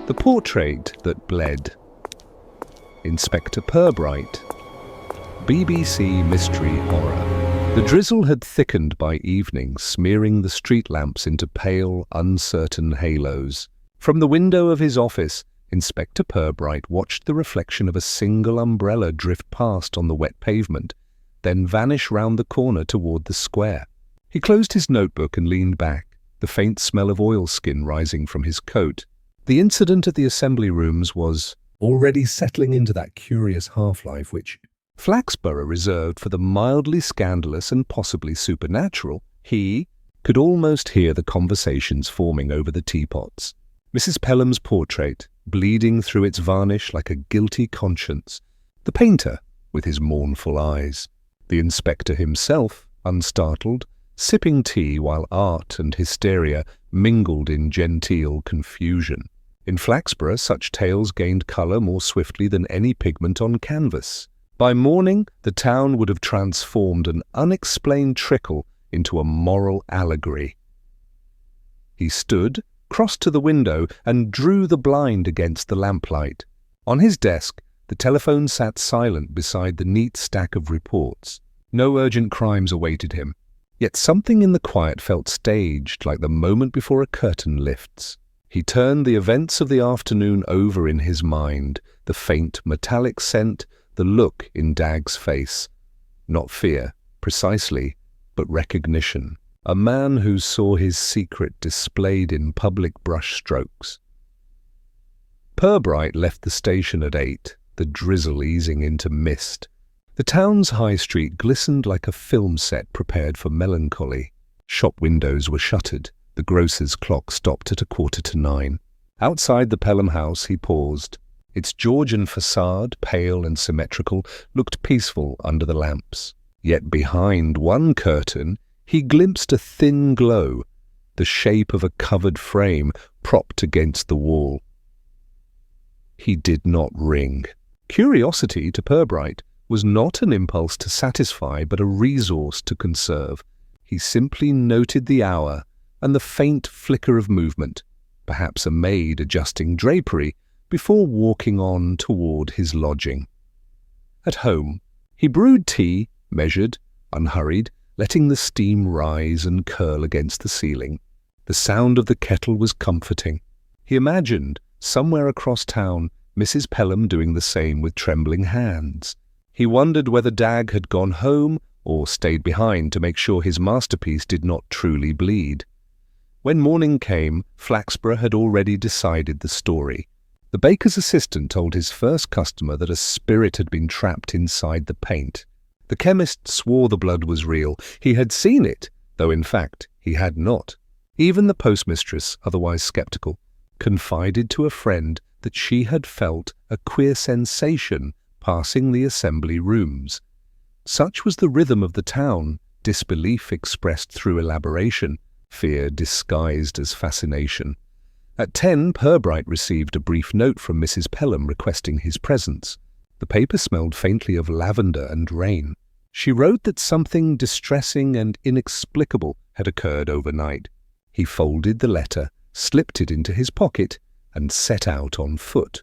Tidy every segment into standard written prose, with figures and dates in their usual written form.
The Portrait That Bled. Inspector Purbright. BBC Mystery Horror. The drizzle had thickened by evening, smearing the street lamps into pale, uncertain halos. From the window of his office, Inspector Purbright watched the reflection of a single umbrella drift past on the wet pavement, then vanish round the corner toward the square. He closed his notebook and leaned back, the faint smell of oilskin rising from his coat. The incident at the assembly rooms was already settling into that curious half-life which Flaxborough reserved for the mildly scandalous and possibly supernatural. He could almost hear the conversations forming over the teapots. Mrs. Pelham's portrait, bleeding through its varnish like a guilty conscience. The painter, with his mournful eyes. The inspector himself, unstartled, sipping tea while art and hysteria mingled in genteel confusion. In Flaxborough, such tales gained colour more swiftly than any pigment on canvas. By morning, the town would have transformed an unexplained trickle into a moral allegory. He stood, crossed to the window, and drew the blind against the lamplight. On his desk, the telephone sat silent beside the neat stack of reports. No urgent crimes awaited him. Yet something in the quiet felt staged, like the moment before a curtain lifts. He turned the events of the afternoon over in his mind, the faint metallic scent, the look in Dag's face. Not fear, precisely, but recognition. A man who saw his secret displayed in public brushstrokes. Purbright left the station at 8, the drizzle easing into mist. The town's high street glistened like a film set prepared for melancholy. Shop windows were shuttered. The grocer's clock stopped at 9:15. Outside the Pelham house he paused. Its Georgian facade, pale and symmetrical, looked peaceful under the lamps. Yet behind one curtain he glimpsed a thin glow, the shape of a covered frame propped against the wall. He did not ring. Curiosity, to Purbright, was not an impulse to satisfy but a resource to conserve. He simply noted the hour and the faint flicker of movement, perhaps a maid adjusting drapery, before walking on toward his lodging. At home, he brewed tea, measured, unhurried, letting the steam rise and curl against the ceiling. The sound of the kettle was comforting. He imagined, somewhere across town, Mrs. Pelham doing the same with trembling hands. He wondered whether Dag had gone home or stayed behind to make sure his masterpiece did not truly bleed. When morning came, Flaxborough had already decided the story. The baker's assistant told his first customer that a spirit had been trapped inside the paint. The chemist swore the blood was real. He had seen it, though in fact he had not. Even the postmistress, otherwise sceptical, confided to a friend that she had felt a queer sensation passing the assembly rooms. Such was the rhythm of the town, disbelief expressed through elaboration, fear disguised as fascination. At 10, Purbright received a brief note from Mrs. Pelham requesting his presence. The paper smelled faintly of lavender and rain. She wrote that something distressing and inexplicable had occurred overnight. He folded the letter, slipped it into his pocket, and set out on foot.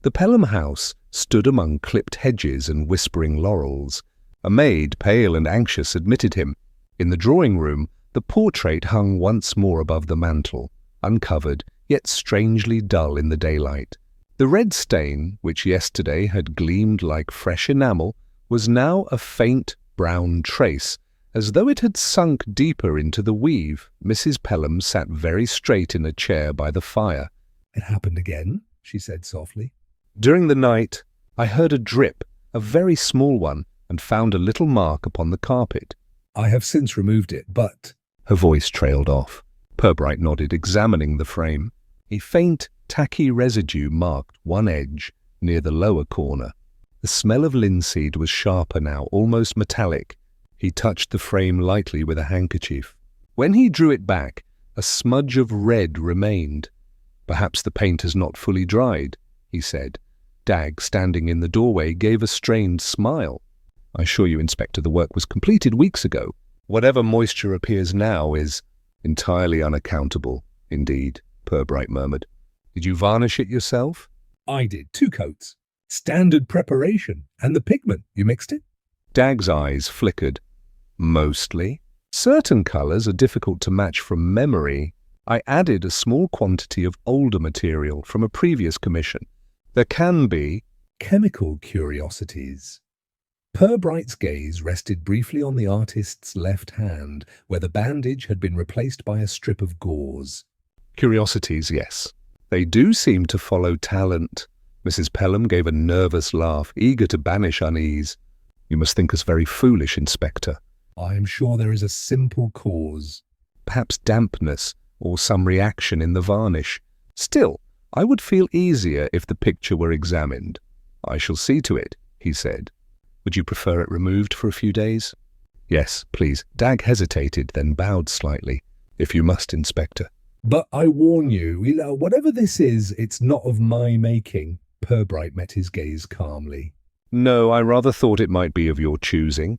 The Pelham house stood among clipped hedges and whispering laurels. A maid, pale and anxious, admitted him. In the drawing-room, the portrait hung once more above the mantel, uncovered, yet strangely dull in the daylight. The red stain, which yesterday had gleamed like fresh enamel, was now a faint brown trace, as though it had sunk deeper into the weave. Mrs. Pelham sat very straight in a chair by the fire. "It happened again," she said softly. "During the night, I heard a drip, a very small one, and found a little mark upon the carpet. I have since removed it, but—" Her voice trailed off. Purbright nodded, examining the frame. A faint, tacky residue marked one edge, near the lower corner. The smell of linseed was sharper now, almost metallic. He touched the frame lightly with a handkerchief. When he drew it back, a smudge of red remained. "Perhaps the paint has not fully dried," he said. Dag, standing in the doorway, gave a strained smile. "I assure you, Inspector, the work was completed weeks ago. Whatever moisture appears now is entirely unaccountable, indeed," Purbright murmured. Did you varnish it yourself? I did 2 coats. Standard preparation. And the pigment, you mixed it? Dag's eyes flickered. Mostly. Certain colours are difficult to match from memory. I added a small quantity of older material from a previous commission. There can be chemical curiosities. Purbright's gaze rested briefly on the artist's left hand, where the bandage had been replaced by a strip of gauze. Curiosities, yes. They do seem to follow talent. Mrs. Pelham gave a nervous laugh, eager to banish unease. You must think us very foolish, Inspector. I am sure there is a simple cause. Perhaps dampness, or some reaction in the varnish. Still, I would feel easier if the picture were examined. I shall see to it, he said. Would you prefer it removed for a few days? Yes, please. Dag hesitated, then bowed slightly. If you must, Inspector. But I warn you, whatever this is, it's not of my making. Purbright met his gaze calmly. No, I rather thought it might be of your choosing.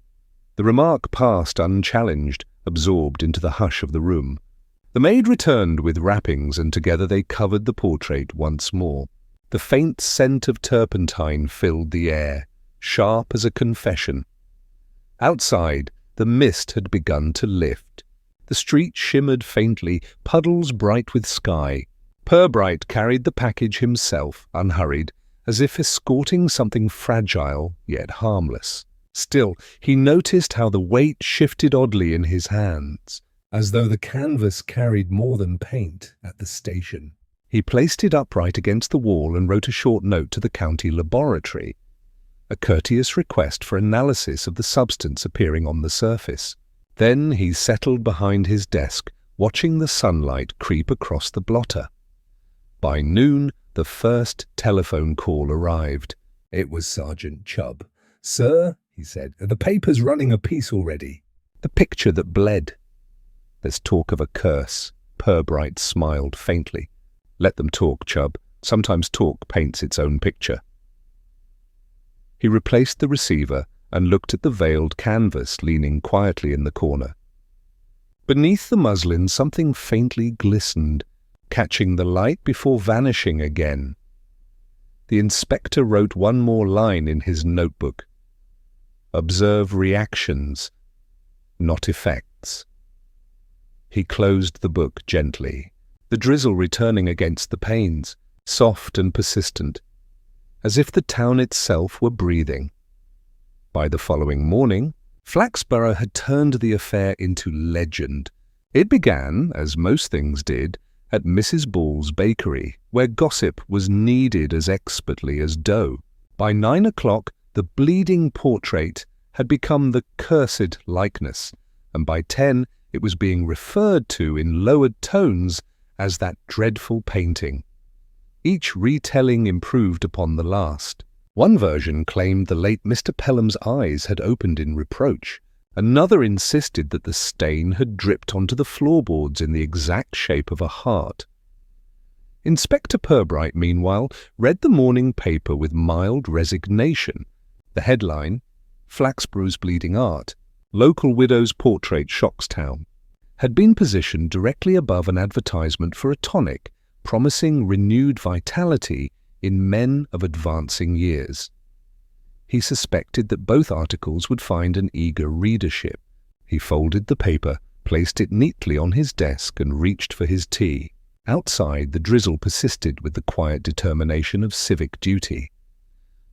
The remark passed unchallenged, absorbed into the hush of the room. The maid returned with wrappings, and together they covered the portrait once more. The faint scent of turpentine filled the air, sharp as a confession. Outside, the mist had begun to lift. The street shimmered faintly, puddles bright with sky. Purbright carried the package himself, unhurried, as if escorting something fragile yet harmless. Still, he noticed how the weight shifted oddly in his hands, as though the canvas carried more than paint at the station. He placed it upright against the wall and wrote a short note to the county laboratory, a courteous request for analysis of the substance appearing on the surface. Then he settled behind his desk, watching the sunlight creep across the blotter. By noon, the first telephone call arrived. It was Sergeant Chubb. "Sir," he said, "the paper's running a piece already." "The picture that bled." "There's talk of a curse." Purbright smiled faintly. "Let them talk, Chubb. Sometimes talk paints its own picture." He replaced the receiver and looked at the veiled canvas leaning quietly in the corner. Beneath the muslin something faintly glistened, catching the light before vanishing again. The inspector wrote one more line in his notebook. "Observe reactions, not effects." He closed the book gently, the drizzle returning against the panes, soft and persistent, as if the town itself were breathing. By the following morning, Flaxborough had turned the affair into legend. It began, as most things did, at Mrs. Ball's bakery, where gossip was kneaded as expertly as dough. By 9 o'clock, the bleeding portrait had become the cursed likeness, and by 10 it was being referred to in lowered tones as that dreadful painting. Each retelling improved upon the last. One version claimed the late Mr. Pelham's eyes had opened in reproach. Another insisted that the stain had dripped onto the floorboards in the exact shape of a heart. Inspector Purbright, meanwhile, read the morning paper with mild resignation. The headline, "Flaxborough's Bleeding Art, Local Widow's Portrait Shocks Town," had been positioned directly above an advertisement for a tonic, promising renewed vitality in men of advancing years. He suspected that both articles would find an eager readership. He folded the paper, placed it neatly on his desk, and reached for his tea. Outside, the drizzle persisted with the quiet determination of civic duty.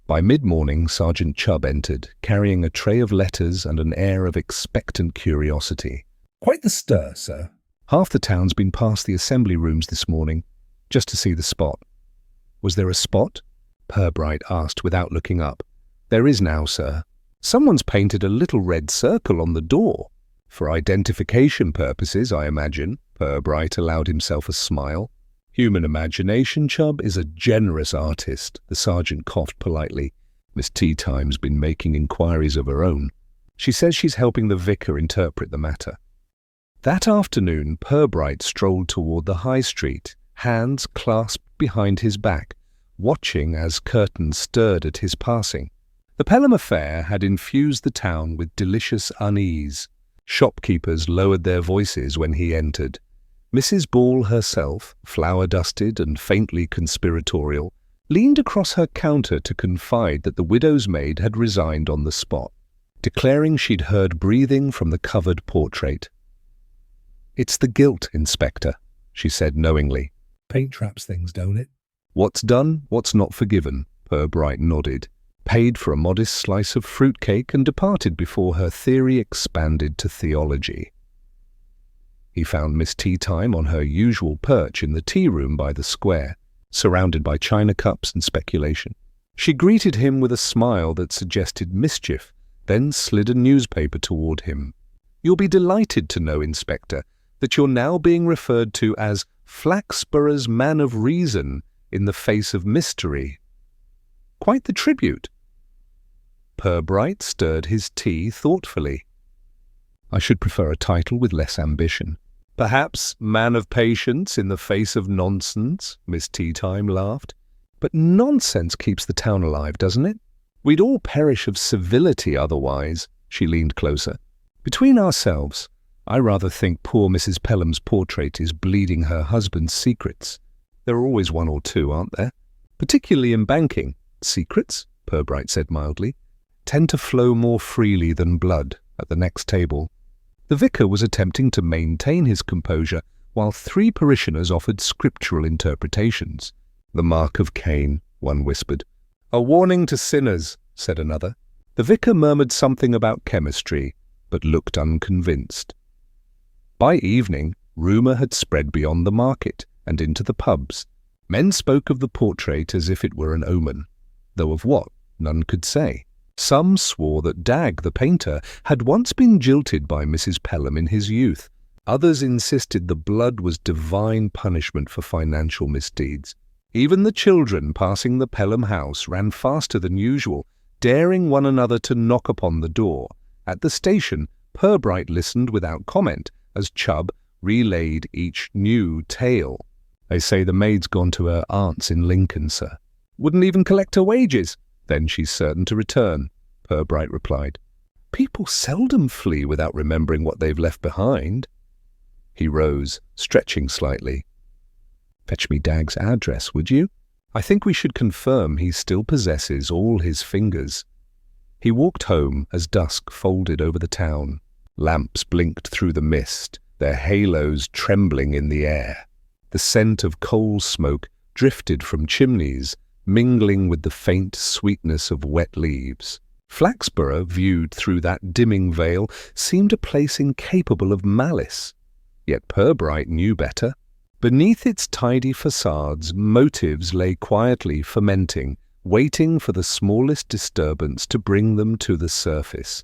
By mid-morning, Sergeant Chubb entered, carrying a tray of letters and an air of expectant curiosity. "Quite the stir, sir." "Half the town's been past the assembly rooms this morning, just to see the spot." "Was there a spot?" Purbright asked without looking up. "There is now, sir. Someone's painted a little red circle on the door. For identification purposes, I imagine." Purbright allowed himself a smile. "Human imagination, Chubb, is a generous artist." The sergeant coughed politely. "Miss Teatime's been making inquiries of her own. She says she's helping the vicar interpret the matter." That afternoon, Purbright strolled toward the high street, hands clasped behind his back, watching as curtains stirred at his passing. The Pelham affair had infused the town with delicious unease. Shopkeepers lowered their voices when he entered. Mrs. Ball herself, flower-dusted and faintly conspiratorial, leaned across her counter to confide that the widow's maid had resigned on the spot, declaring she'd heard breathing from the covered portrait. "It's the gilt, Inspector," she said knowingly. Paint traps things, don't it? "What's done, what's not forgiven," Purbright nodded, paid for a modest slice of fruitcake and departed before her theory expanded to theology. He found Miss Teatime on her usual perch in the tea-room by the square, surrounded by china cups and speculation. She greeted him with a smile that suggested mischief, then slid a newspaper toward him. "You'll be delighted to know, Inspector, that you're now being referred to as Flaxborough's man of reason in the face of mystery. Quite the tribute." Purbright stirred his tea thoughtfully. "I should prefer a title with less ambition. Perhaps man of patience in the face of nonsense," Miss Teatime laughed. "But nonsense keeps the town alive, doesn't it? We'd all perish of civility otherwise." She leaned closer. "Between ourselves, I rather think poor Mrs. Pelham's portrait is bleeding her husband's secrets. There are always one or two, aren't there? Particularly in banking. Secrets," Purbright said mildly, "tend to flow more freely than blood at the next table." The vicar was attempting to maintain his composure while 3 parishioners offered scriptural interpretations. "The mark of Cain," one whispered. "A warning to sinners," said another. The vicar murmured something about chemistry, but looked unconvinced. By evening, rumour had spread beyond the market and into the pubs. Men spoke of the portrait as if it were an omen, though of what, none could say. Some swore that Dagg, the painter, had once been jilted by Mrs. Pelham in his youth. Others insisted the blood was divine punishment for financial misdeeds. Even the children passing the Pelham house ran faster than usual, daring one another to knock upon the door. At the station, Purbright listened without comment as Chubb relayed each new tale. "They say the maid's gone to her aunt's in Lincoln, sir. Wouldn't even collect her wages. Then she's certain to return," Purbright replied. "People seldom flee without remembering what they've left behind." He rose, stretching slightly. "Fetch me Dagg's address, would you? I think we should confirm he still possesses all his fingers." He walked home as dusk folded over the town. Lamps blinked through the mist, their halos trembling in the air. The scent of coal smoke drifted from chimneys, mingling with the faint sweetness of wet leaves. Flaxborough, viewed through that dimming veil, seemed a place incapable of malice. Yet Purbright knew better. Beneath its tidy facades, motives lay quietly fermenting, waiting for the smallest disturbance to bring them to the surface.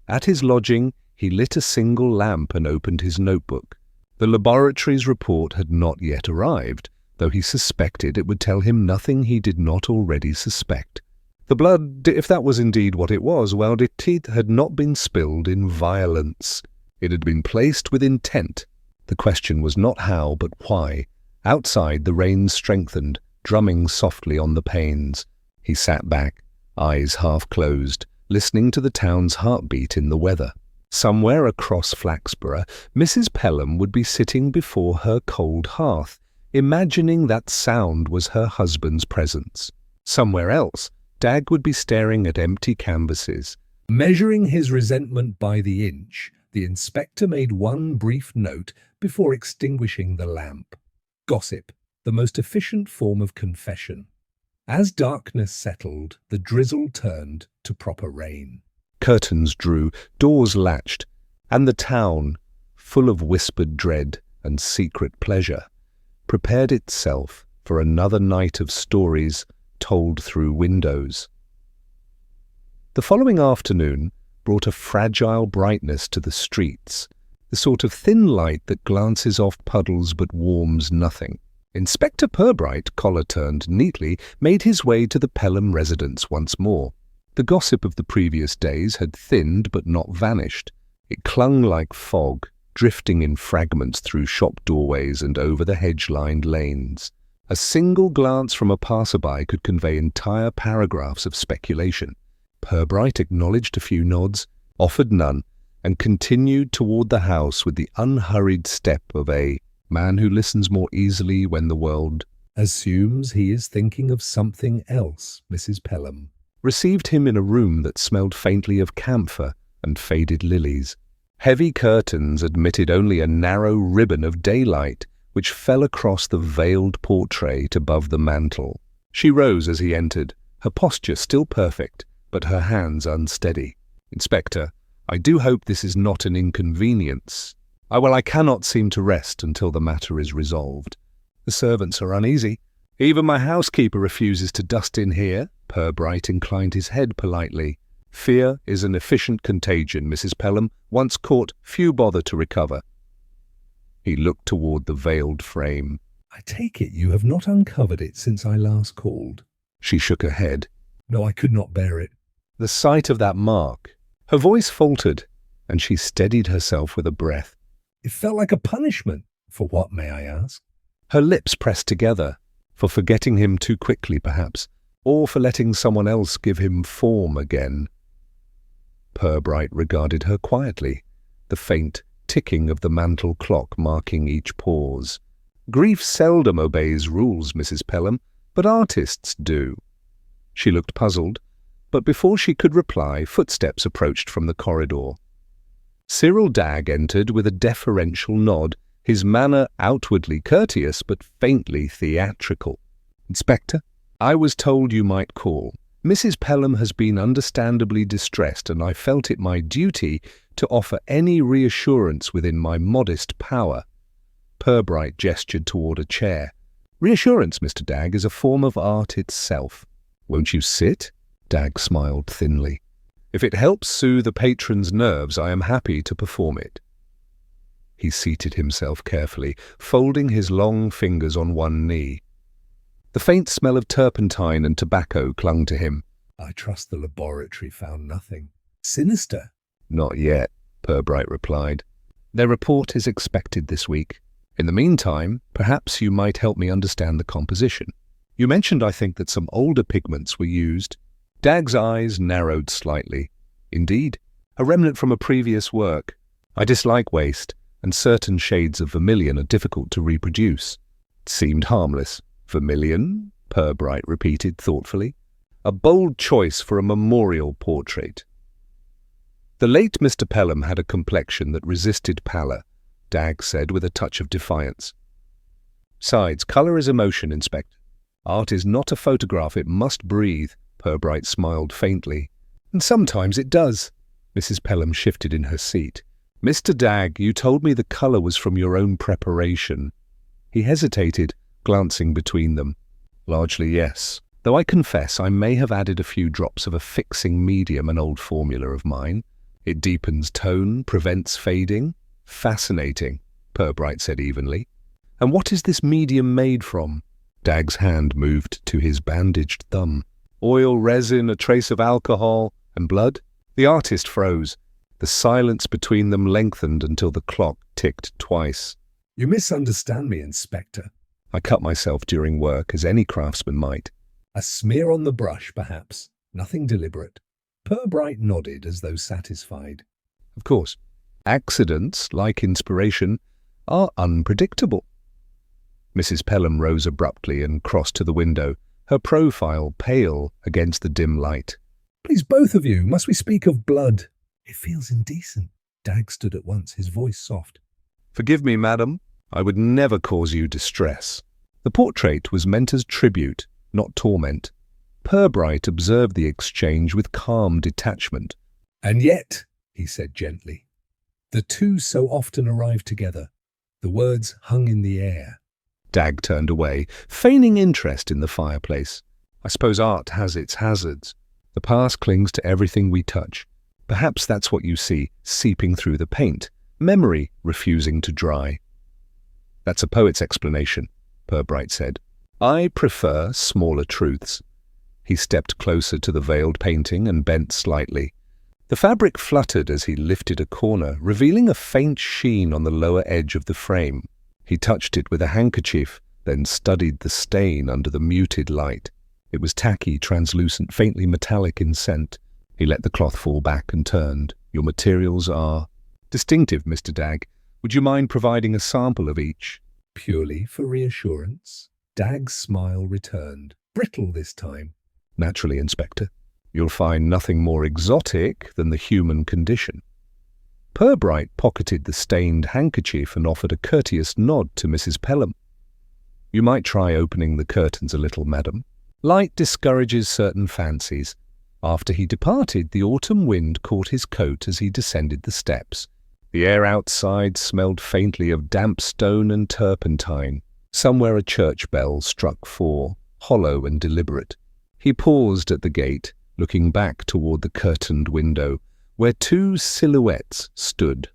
At his lodging, he lit a single lamp and opened his notebook. The laboratory's report had not yet arrived, though he suspected it would tell him nothing he did not already suspect. The blood, if that was indeed what it was, well, it had not been spilled in violence. It had been placed with intent. The question was not how, but why. Outside, the rain strengthened, drumming softly on the panes. He sat back, eyes half closed, listening to the town's heartbeat in the weather. Somewhere across Flaxborough, Mrs. Pelham would be sitting before her cold hearth, imagining that sound was her husband's presence. Somewhere else, Dagg would be staring at empty canvases. Measuring his resentment by the inch, the inspector made one brief note before extinguishing the lamp. Gossip, the most efficient form of confession. As darkness settled, the drizzle turned to proper rain. Curtains drew, doors latched, and the town, full of whispered dread and secret pleasure, prepared itself for another night of stories told through windows. The following afternoon brought a fragile brightness to the streets, the sort of thin light that glances off puddles but warms nothing. Inspector Purbright, collar turned neatly, made his way to the Pelham residence once more. The gossip of the previous days had thinned but not vanished. It clung like fog, drifting in fragments through shop doorways and over the hedge-lined lanes. A single glance from a passerby could convey entire paragraphs of speculation. Purbright acknowledged a few nods, offered none, and continued toward the house with the unhurried step of a man who listens more easily when the world Assumes he is thinking of something else, Mrs. Pelham. received him in a room that smelled faintly of camphor and faded lilies. Heavy curtains admitted only a narrow ribbon of daylight which fell across the veiled portrait above the mantel. She rose as he entered, her posture still perfect, but her hands unsteady. "Inspector, I do hope this is not an inconvenience. I cannot seem to rest until the matter is resolved. The servants are uneasy. Even my housekeeper refuses to dust in here." Purbright inclined his head politely. "Fear is an efficient contagion, Mrs. Pelham. Once caught, few bother to recover." He looked toward the veiled frame. I take it you have not uncovered it since I last called. She shook her head. No, I could not bear it. The sight of that mark. Her voice faltered, and she steadied herself with a breath. It felt like a punishment. For what, may I ask? Her lips pressed together, for forgetting him too quickly, perhaps, or for letting someone else give him form again. Purbright regarded her quietly, the faint ticking of the mantel clock marking each pause. "Grief seldom obeys rules, Mrs. Pelham, but artists do." She looked puzzled, but before she could reply, footsteps approached from the corridor. Cyril Dagg entered with a deferential nod, his manner outwardly courteous but faintly theatrical. "Inspector, I was told you might call. Mrs. Pelham has been understandably distressed, and I felt it my duty to offer any reassurance within my modest power." Purbright gestured toward a chair. "Reassurance, Mr. Dagg, is a form of art itself." "Won't you sit?" Dagg smiled thinly. "If it helps soothe a patron's nerves, I am happy to perform it." He seated himself carefully, folding his long fingers on one knee. The faint smell of turpentine and tobacco clung to him. I trust the laboratory found nothing sinister. "Not yet," Purbright replied. "Their report is expected this week. In the meantime, perhaps you might help me understand the composition. You mentioned, I think, that some older pigments were used." Dagg's eyes narrowed slightly. "Indeed, a remnant from a previous work. I dislike waste, and certain shades of vermilion are difficult to reproduce." It seemed harmless. "Vermilion?" Purbright repeated thoughtfully. "A bold choice for a memorial portrait." "The late Mr. Pelham had a complexion that resisted pallor," Dagg said with a touch of defiance. "Besides, colour is emotion, Inspector. Art is not a photograph, it must breathe." Purbright smiled faintly. "And sometimes it does." Mrs. Pelham shifted in her seat. "Mr. Dagg, you told me the colour was from your own preparation." He hesitated, glancing between them. "Largely, yes. Though I confess I may have added a few drops of a fixing medium, an old formula of mine. It deepens tone, prevents fading." "Fascinating," Purbright said evenly. "And what is this medium made from?" Dagg's hand moved to his bandaged thumb. "Oil, resin, a trace of alcohol, and blood?" The artist froze. The silence between them lengthened until the clock ticked twice. You misunderstand me, Inspector. I cut myself during work, as any craftsman might. A smear on the brush, perhaps. Nothing deliberate. Purbright nodded as though satisfied. Of course, accidents, like inspiration, are unpredictable. Mrs. Pelham rose abruptly and crossed to the window, her profile pale against the dim light. Please, both of you, must we speak of blood? It feels indecent. Dagg stood at once, his voice soft. Forgive me, madam. I would never cause you distress. The portrait was meant as tribute, not torment. Purbright observed the exchange with calm detachment. And yet, he said gently, the two so often arrive together. The words hung in the air. Dagg turned away, feigning interest in the fireplace. I suppose art has its hazards. The past clings to everything we touch. Perhaps that's what you see, seeping through the paint, memory refusing to dry. That's a poet's explanation, Purbright said. I prefer smaller truths. He stepped closer to the veiled painting and bent slightly. The fabric fluttered as he lifted a corner, revealing a faint sheen on the lower edge of the frame. He touched it with a handkerchief, then studied the stain under the muted light. It was tacky, translucent, faintly metallic in scent. He let the cloth fall back and turned. Your materials are Distinctive, Mr. Dagg. Would you mind providing a sample of each? Purely for reassurance, Dag's smile returned, brittle this time. Naturally, Inspector. You'll find nothing more exotic than the human condition. Purbright pocketed the stained handkerchief and offered a courteous nod to Mrs. Pelham. You might try opening the curtains a little, madam. Light discourages certain fancies. After he departed, the autumn wind caught his coat as he descended the steps. The air outside smelled faintly of damp stone and turpentine. Somewhere a church bell struck 4, hollow and deliberate. He paused at the gate, looking back toward the curtained window, where 2 silhouettes stood.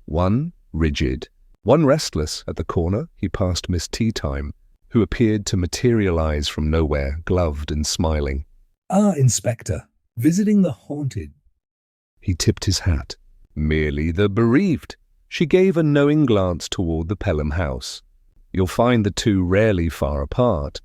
One rigid, one restless. At the corner he passed Miss Teatime, who appeared to materialize from nowhere, gloved and smiling. Ah, Inspector, visiting the haunted. He tipped his hat. Merely the bereaved. She gave a knowing glance toward the Pelham house. You'll find the 2 rarely far apart.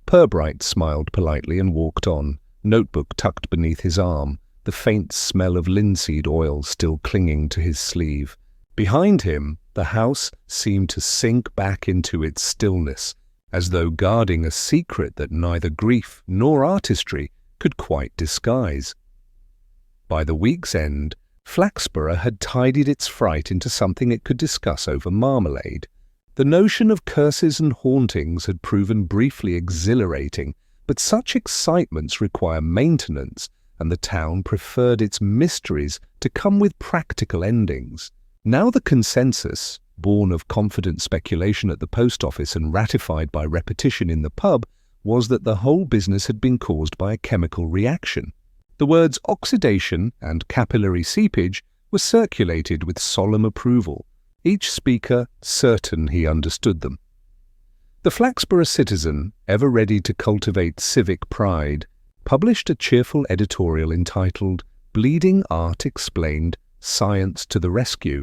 Purbright smiled politely and walked on, notebook tucked beneath his arm, the faint smell of linseed oil still clinging to his sleeve. Behind him, the house seemed to sink back into its stillness, as though guarding a secret that neither grief nor artistry could quite disguise. By the week's end, Flaxborough had tidied its fright into something it could discuss over marmalade. The notion of curses and hauntings had proven briefly exhilarating, but such excitements require maintenance, and the town preferred its mysteries to come with practical endings. Now the consensus, born of confident speculation at the post office and ratified by repetition in the pub, was that the whole business had been caused by a chemical reaction. The words oxidation and capillary seepage were circulated with solemn approval, each speaker certain he understood them. The Flaxborough Citizen, ever ready to cultivate civic pride, published a cheerful editorial entitled Bleeding Art Explained, Science to the Rescue.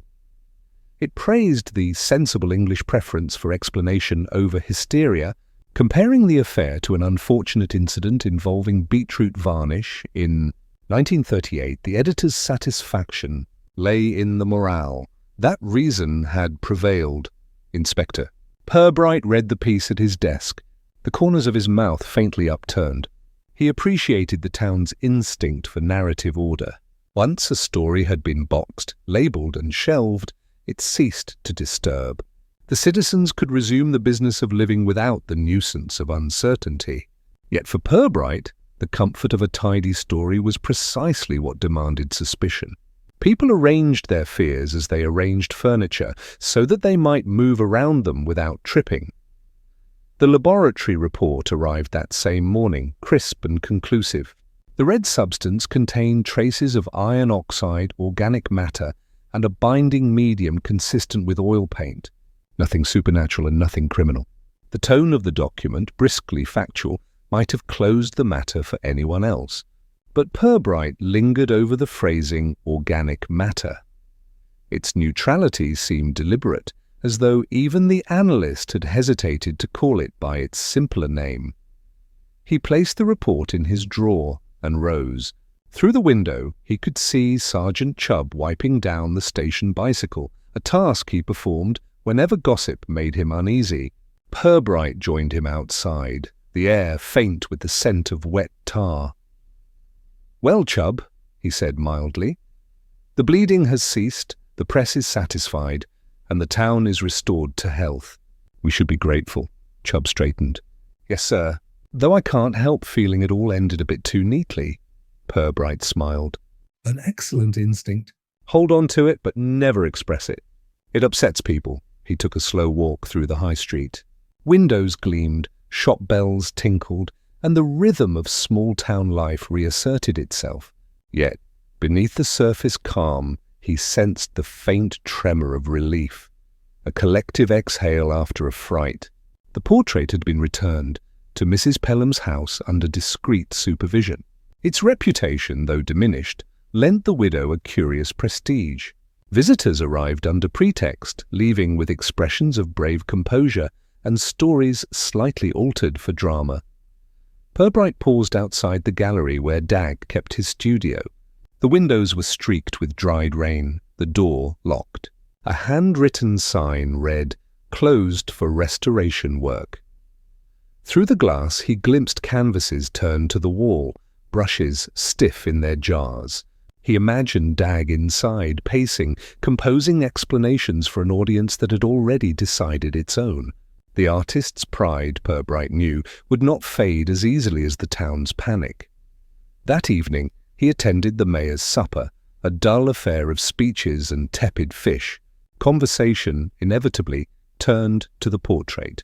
It praised the sensible English preference for explanation over hysteria, comparing the affair to an unfortunate incident involving beetroot varnish. In 1938, the editor's satisfaction lay in the morale. That reason had prevailed. Inspector. Purbright read the piece at his desk, the corners of his mouth faintly upturned. He appreciated the town's instinct for narrative order. Once a story had been boxed, labelled and shelved, it ceased to disturb. The citizens could resume the business of living without the nuisance of uncertainty. Yet for Purbright, the comfort of a tidy story was precisely what demanded suspicion. People arranged their fears as they arranged furniture, so that they might move around them without tripping. The laboratory report arrived that same morning, crisp and conclusive. The red substance contained traces of iron oxide, organic matter, and a binding medium consistent with oil paint. Nothing supernatural and nothing criminal. The tone of the document, briskly factual, might have closed the matter for anyone else. But Purbright lingered over the phrasing organic matter. Its neutrality seemed deliberate, as though even the analyst had hesitated to call it by its simpler name. He placed the report in his drawer and rose. Through the window he could see Sergeant Chubb wiping down the station bicycle, a task he performed whenever gossip made him uneasy. Purbright joined him outside, the air faint with the scent of wet tar. "Well, Chubb," he said mildly, "the bleeding has ceased, the press is satisfied, and the town is restored to health. We should be grateful." Chubb straightened. "Yes, sir, though I can't help feeling it all ended a bit too neatly." Purbright smiled. An excellent instinct. "Hold on to it, but never express it. It upsets people." He took a slow walk through the high street. Windows gleamed, shop bells tinkled, and the rhythm of small-town life reasserted itself. Yet, beneath the surface calm, he sensed the faint tremor of relief, a collective exhale after a fright. The portrait had been returned to Mrs. Pelham's house under discreet supervision. Its reputation, though diminished, lent the widow a curious prestige. Visitors arrived under pretext, leaving with expressions of brave composure and stories slightly altered for drama. Purbright paused outside the gallery where Dagg kept his studio. The windows were streaked with dried rain. The door locked. A handwritten sign read, "Closed for restoration work." Through the glass he glimpsed canvases turned to the wall, brushes stiff in their jars. He imagined Dag inside, pacing, composing explanations for an audience that had already decided its own. The artist's pride, Purbright knew, would not fade as easily as the town's panic. That evening he attended the mayor's supper, a dull affair of speeches and tepid fish. Conversation, inevitably, turned to the portrait.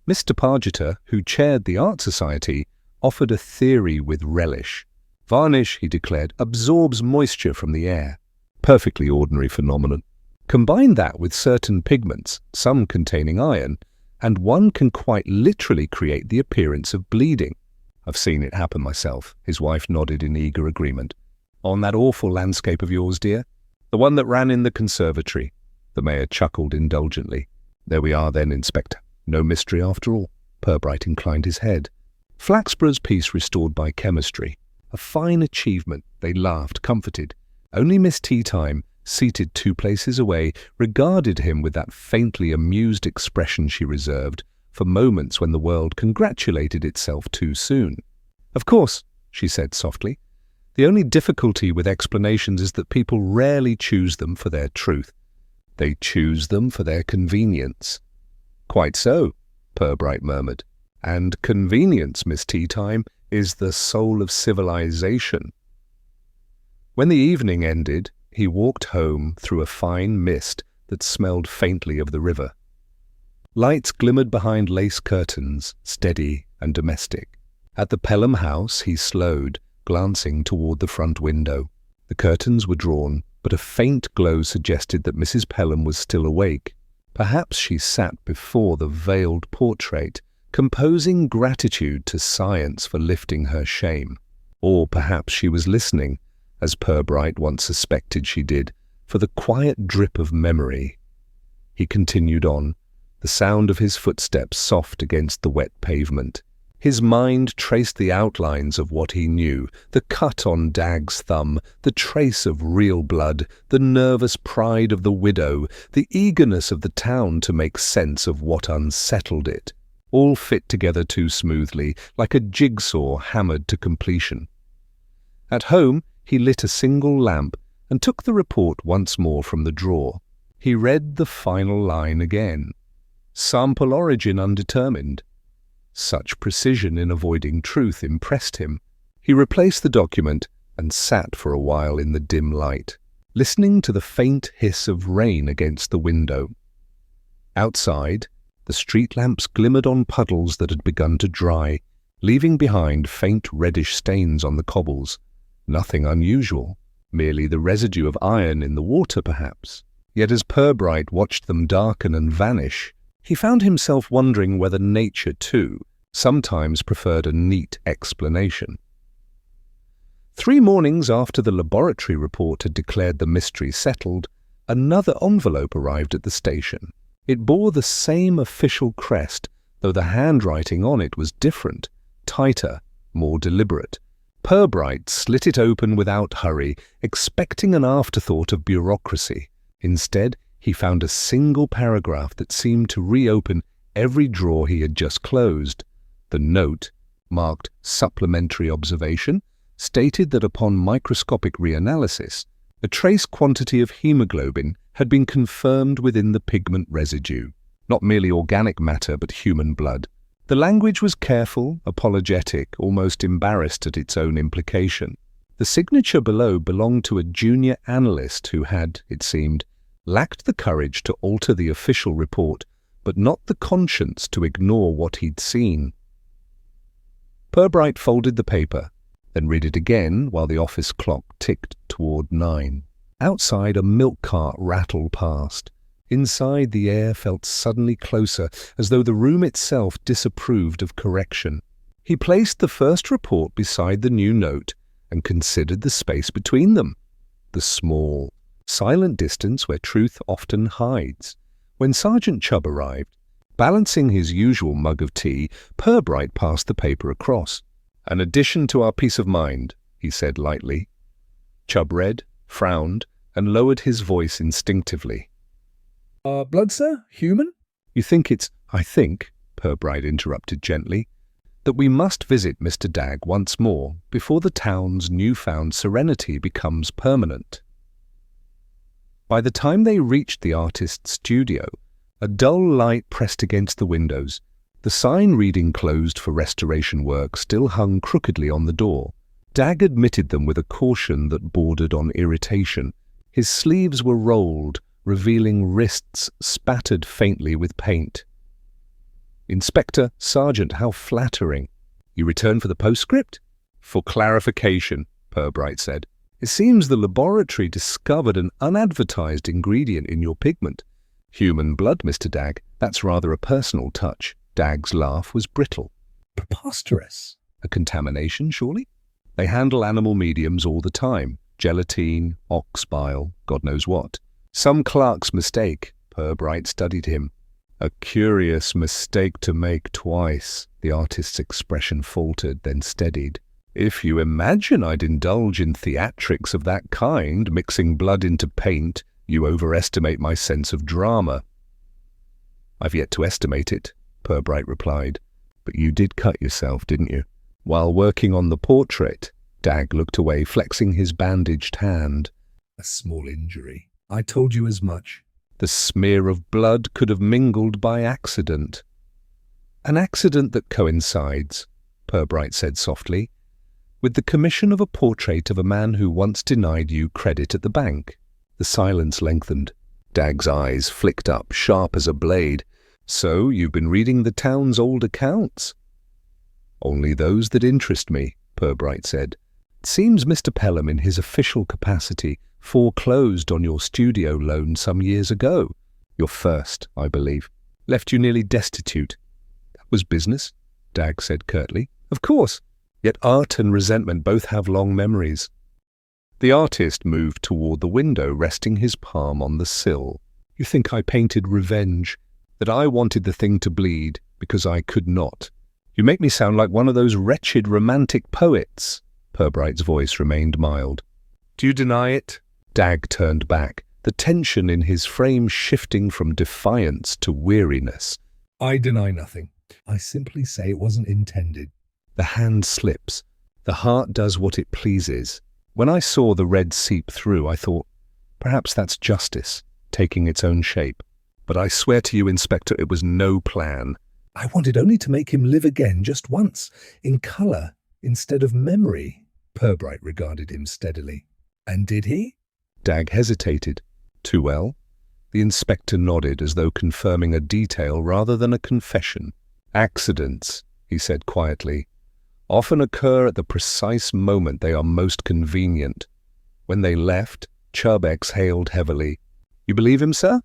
Mr. Pargeter, who chaired the Art Society, offered a theory with relish. Varnish, he declared, absorbs moisture from the air. Perfectly ordinary phenomenon. Combine that with certain pigments, some containing iron, and one can quite literally create the appearance of bleeding. I've seen it happen myself, his wife nodded in eager agreement. On that awful landscape of yours, dear? The one that ran in the conservatory. The mayor chuckled indulgently. There we are then, Inspector. No mystery after all. Purbright inclined his head. Flaxborough's piece restored by chemistry. A fine achievement, they laughed, comforted. Only Miss Teatime, seated 2 places away, regarded him with that faintly amused expression she reserved for moments when the world congratulated itself too soon. Of course, she said softly. The only difficulty with explanations is that people rarely choose them for their truth. They choose them for their convenience. Quite so, Purbright murmured. And convenience, Miss Teatime, is the soul of civilization. When the evening ended, he walked home through a fine mist that smelled faintly of the river. Lights glimmered behind lace curtains, steady and domestic. At the Pelham house he slowed, glancing toward the front window. The curtains were drawn, but a faint glow suggested that Mrs. Pelham was still awake. Perhaps she sat before the veiled portrait, composing gratitude to science for lifting her shame. Or perhaps she was listening, as Purbright once suspected she did, for the quiet drip of memory. He continued on, the sound of his footsteps soft against the wet pavement. His mind traced the outlines of what he knew, the cut on Dag's thumb, the trace of real blood, the nervous pride of the widow, the eagerness of the town to make sense of what unsettled it. All fit together too smoothly, like a jigsaw hammered to completion. At home, he lit a single lamp and took the report once more from the drawer. He read the final line again. Sample origin undetermined. Such precision in avoiding truth impressed him. He replaced the document and sat for a while in the dim light, listening to the faint hiss of rain against the window. Outside, the street lamps glimmered on puddles that had begun to dry, leaving behind faint reddish stains on the cobbles. Nothing unusual, merely the residue of iron in the water, perhaps. Yet as Purbright watched them darken and vanish, he found himself wondering whether nature, too, sometimes preferred a neat explanation. 3 mornings after the laboratory report had declared the mystery settled, another envelope arrived at the station. It bore the same official crest, though the handwriting on it was different, tighter, more deliberate. Purbright slit it open without hurry, expecting an afterthought of bureaucracy. Instead, he found a single paragraph that seemed to reopen every drawer he had just closed. The note, marked supplementary observation, stated that upon microscopic reanalysis, a trace quantity of hemoglobin had been confirmed within the pigment residue, not merely organic matter but human blood. The language was careful, apologetic, almost embarrassed at its own implication. The signature below belonged to a junior analyst who had, it seemed, lacked the courage to alter the official report, but not the conscience to ignore what he'd seen. Purbright folded the paper, then read it again while the office clock ticked toward 9. Outside, a milk cart rattled past. Inside, the air felt suddenly closer, as though the room itself disapproved of correction. He placed the first report beside the new note and considered the space between them. The small, silent distance where truth often hides. When Sergeant Chubb arrived, balancing his usual mug of tea, Purbright passed the paper across. An addition to our peace of mind, he said lightly. Chubb read, frowned, and lowered his voice instinctively. Blood, sir? Human? I think, Purbright interrupted gently, that we must visit Mr. Dagg once more before the town's newfound serenity becomes permanent. By the time they reached the artist's studio, a dull light pressed against the windows. The sign reading closed for restoration work still hung crookedly on the door. Dagg admitted them with a caution that bordered on irritation. His sleeves were rolled, revealing wrists spattered faintly with paint. "Inspector, Sergeant, how flattering. You return for the postscript?" "For clarification," Purbright said. "It seems the laboratory discovered an unadvertised ingredient in your pigment. Human blood, Mr. Dagg. That's rather a personal touch." Dagg's laugh was brittle. Preposterous. "A contamination, surely? They handle animal mediums all the time. Gelatine, ox bile, God knows what." "Some clerk's mistake." Purbright studied him. "A curious mistake to make twice." The artist's expression faltered, then steadied. "If you imagine I'd indulge in theatrics of that kind, mixing blood into paint, you overestimate my sense of drama." "I've yet to estimate it," Purbright replied. "But you did cut yourself, didn't you?" "While working on the portrait." Dagg looked away, flexing his bandaged hand. "A small injury. I told you as much." "The smear of blood could have mingled by accident." "An accident that coincides," Purbright said softly, "with the commission of a portrait of a man who once denied you credit at the bank." The silence lengthened. Dagg's eyes flicked up, sharp as a blade. "So you've been reading the town's old accounts?" "Only those that interest me," Purbright said. "It seems Mr. Pelham, in his official capacity, foreclosed on your studio loan some years ago. Your first, I believe. Left you nearly destitute." "That was business," Dagg said curtly. "Of course. Yet art and resentment both have long memories." The artist moved toward the window, resting his palm on the sill. "You think I painted revenge? That I wanted the thing to bleed because I could not? You make me sound like one of those wretched romantic poets." Purbright's voice remained mild. "Do you deny it?" Dagg turned back, the tension in his frame shifting from defiance to weariness. "I deny nothing. I simply say it wasn't intended." The hand slips. The heart does what it pleases. When I saw the red seep through, I thought, perhaps that's justice, taking its own shape. But I swear to you, Inspector, it was no plan. "I wanted only to make him live again just once, in colour instead of memory." Purbright regarded him steadily. "And did he?" Dagg hesitated. "Too well?" The inspector nodded, as though confirming a detail rather than a confession. "Accidents," he said quietly, "often occur at the precise moment they are most convenient." When they left, Chubb exhaled heavily. "You believe him, sir?"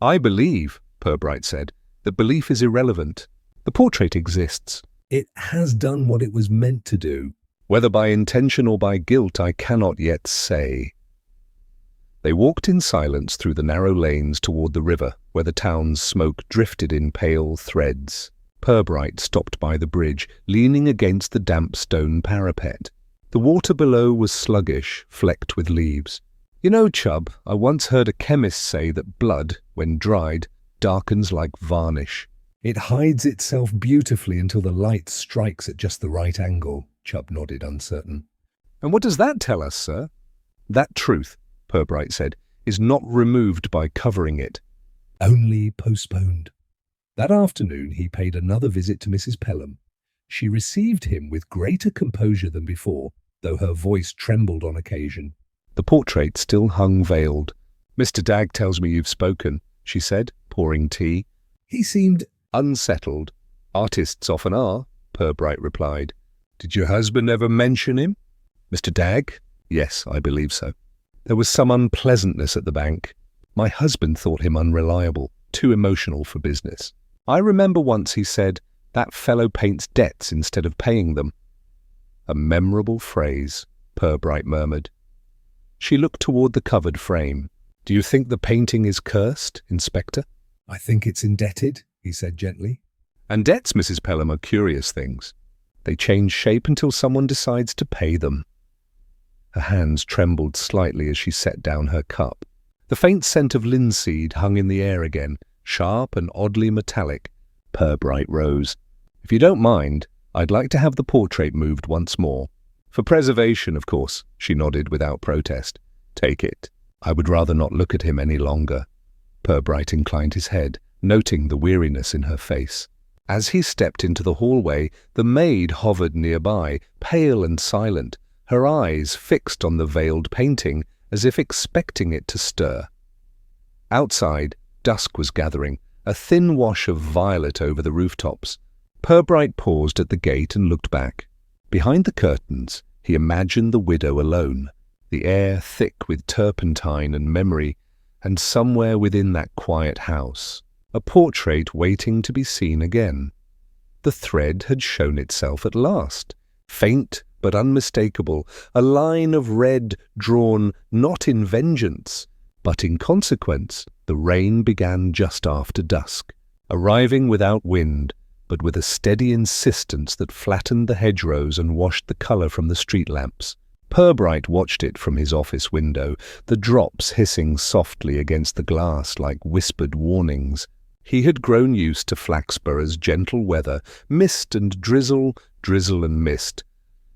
"I believe," Purbright said, "that belief is irrelevant. The portrait exists." "It has done what it was meant to do." "Whether by intention or by guilt, I cannot yet say." They walked in silence through the narrow lanes toward the river, where the town's smoke drifted in pale threads. Purbright stopped by the bridge, leaning against the damp stone parapet. The water below was sluggish, flecked with leaves. "You know, Chubb, I once heard a chemist say that blood, when dried, darkens like varnish." "It hides itself beautifully until the light strikes at just the right angle," Chubb nodded, uncertain. "And what does that tell us, sir?" "That truth," Purbright said, "is not removed by covering it." "Only postponed." That afternoon he paid another visit to Mrs. Pelham. She received him with greater composure than before, though her voice trembled on occasion. The portrait still hung veiled. "Mr. Dagg tells me you've spoken," she said, pouring tea. "He seemed unsettled." "Artists often are," Purbright replied. "Did your husband ever mention him?" "Mr. Dagg? Yes, I believe so. There was some unpleasantness at the bank. My husband thought him unreliable, too emotional for business. I remember once he said, 'That fellow paints debts instead of paying them.'" "A memorable phrase," Purbright murmured. She looked toward the covered frame. "Do you think the painting is cursed, Inspector?" "I think it's indebted," he said gently. "And debts, Mrs. Pelham, are curious things. They change shape until someone decides to pay them." Her hands trembled slightly as she set down her cup. The faint scent of linseed hung in the air again, sharp and oddly metallic. Purbright rose. "If you don't mind, I'd like to have the portrait moved once more." "For preservation, of course," she nodded without protest. "Take it." "I would rather not look at him any longer." Purbright inclined his head, noting the weariness in her face. As he stepped into the hallway, the maid hovered nearby, pale and silent, her eyes fixed on the veiled painting, as if expecting it to stir. Outside, dusk was gathering, a thin wash of violet over the rooftops. Purbright paused at the gate and looked back. Behind the curtains, he imagined the widow alone, the air thick with turpentine and memory, and somewhere within that quiet house, a portrait waiting to be seen again. The thread had shown itself at last, faint but unmistakable, a line of red drawn not in vengeance, but in consequence. The rain began just after dusk, arriving without wind, but with a steady insistence that flattened the hedgerows and washed the colour from the street lamps. Purbright watched it from his office window, the drops hissing softly against the glass like whispered warnings. He had grown used to Flaxborough's gentle weather, mist and drizzle, drizzle and mist.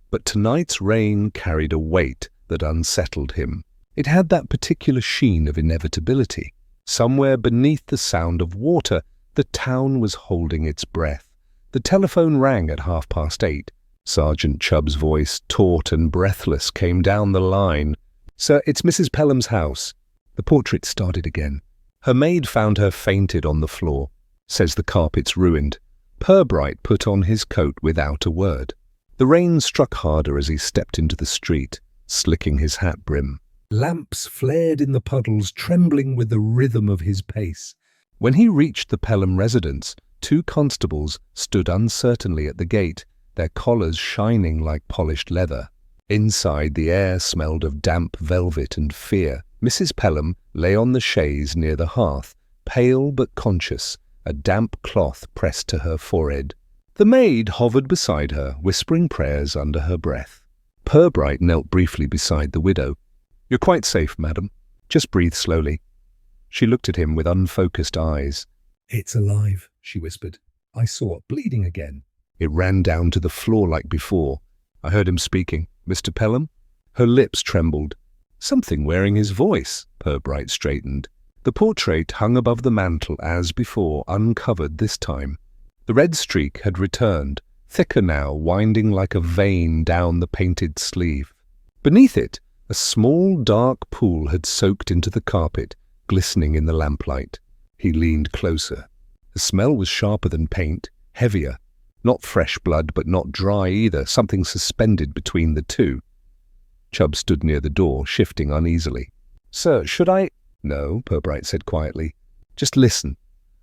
But tonight's rain carried a weight that unsettled him. It had that particular sheen of inevitability. Somewhere beneath the sound of water, the town was holding its breath. The telephone rang at 8:30. Sergeant Chubb's voice, taut and breathless, came down the line. "Sir, it's Mrs. Pelham's house." The portrait started again. "Her maid found her fainted on the floor. Says the carpet's ruined." Purbright put on his coat without a word. The rain struck harder as he stepped into the street, slicking his hat brim. Lamps flared in the puddles, trembling with the rhythm of his pace. When he reached the Pelham residence, 2 constables stood uncertainly at the gate, their collars shining like polished leather. Inside, the air smelled of damp velvet and fear. Mrs. Pelham lay on the chaise near the hearth, pale but conscious, a damp cloth pressed to her forehead. The maid hovered beside her, whispering prayers under her breath. Purbright knelt briefly beside the widow. "You're quite safe, madam. Just breathe slowly." She looked at him with unfocused eyes. "It's alive," she whispered. "I saw it bleeding again." It ran down to the floor like before. I heard him speaking. "Mr. Pelham?" Her lips trembled. "Something wearing his voice." Purbright straightened. The portrait hung above the mantel as before, uncovered this time. The red streak had returned, thicker now, winding like a vein down the painted sleeve. Beneath it, a small dark pool had soaked into the carpet, glistening in the lamplight. He leaned closer. The smell was sharper than paint, heavier. Not fresh blood, but not dry either, something suspended between the two. Chubb stood near the door, shifting uneasily. "Sir, should I—" "No," Purbright said quietly. "Just listen."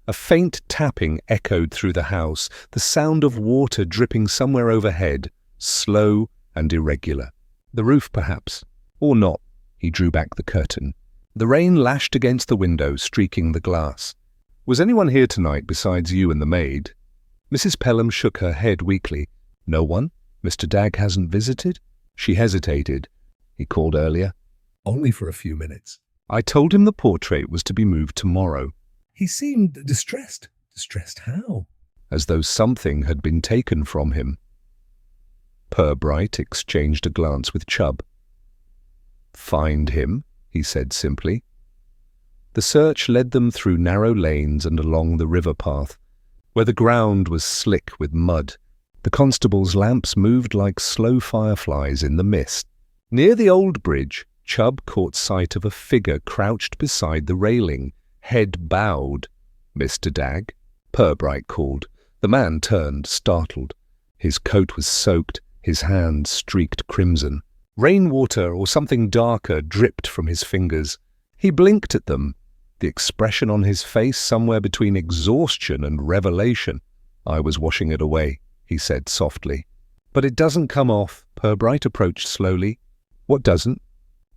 A faint tapping echoed through the house, the sound of water dripping somewhere overhead, slow and irregular. The roof, perhaps. Or not. He drew back the curtain. The rain lashed against the window, streaking the glass. "Was anyone here tonight besides you and the maid?" Mrs. Pelham shook her head weakly. "No one? Mr. Dagg hasn't visited?" She hesitated. "He called earlier?" "Only for a few minutes." "I told him the portrait was to be moved tomorrow." "He seemed distressed." "Distressed how?" "As though something had been taken from him." Purbright exchanged a glance with Chubb. "Find him," he said simply. The search led them through narrow lanes and along the river path, where the ground was slick with mud. The constable's lamps moved like slow fireflies in the mist. Near the old bridge, Chubb caught sight of a figure crouched beside the railing, head bowed. "Mr. Dagg?" Purbright called. The man turned, startled. His coat was soaked, his hands streaked crimson. Rainwater or something darker dripped from his fingers. He blinked at them, the expression on his face somewhere between exhaustion and revelation. "I was washing it away," he said softly. "But it doesn't come off." Purbright approached slowly. "What doesn't?"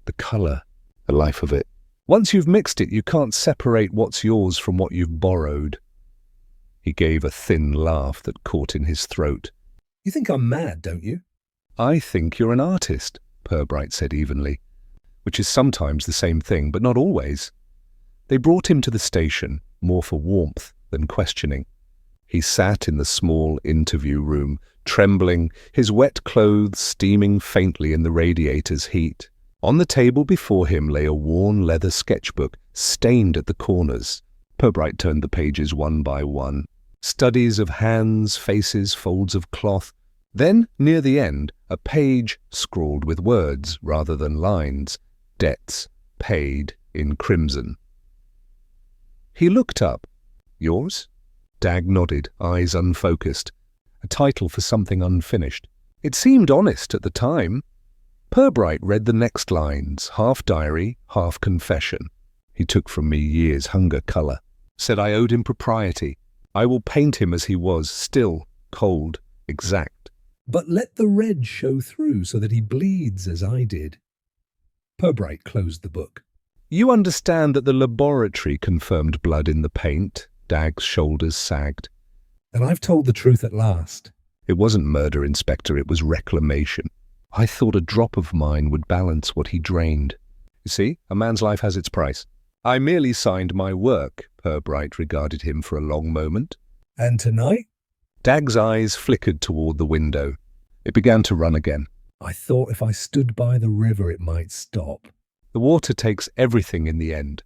"The colour, the life of it. Once you've mixed it, you can't separate what's yours from what you've borrowed." He gave a thin laugh that caught in his throat. "You think I'm mad, don't you?" "I think you're an artist," Purbright said evenly, which is sometimes the same thing, but not always. They brought him to the station, more for warmth than questioning. He sat in the small interview room, trembling, his wet clothes steaming faintly in the radiator's heat. On the table before him lay a worn leather sketchbook, stained at the corners. Purbright turned the pages one by one. Studies of hands, faces, folds of cloth. Then, near the end, a page scrawled with words rather than lines. Debts paid in crimson. He looked up. Yours? Dag nodded, eyes unfocused. A title for something unfinished. It seemed honest at the time. Purbright read the next lines, half diary, half confession. He took from me years' hunger colour. Said I owed him propriety. I will paint him as he was, still, cold, exact. But let the red show through so that he bleeds as I did. Purbright closed the book. You understand that the laboratory confirmed blood in the paint? Dag's shoulders sagged. And I've told the truth at last. It wasn't murder, Inspector, it was reclamation. I thought a drop of mine would balance what he drained. You see, a man's life has its price. I merely signed my work. Purbright regarded him for a long moment. And tonight? Dag's eyes flickered toward the window. It began to run again. I thought if I stood by the river it might stop. The water takes everything in the end.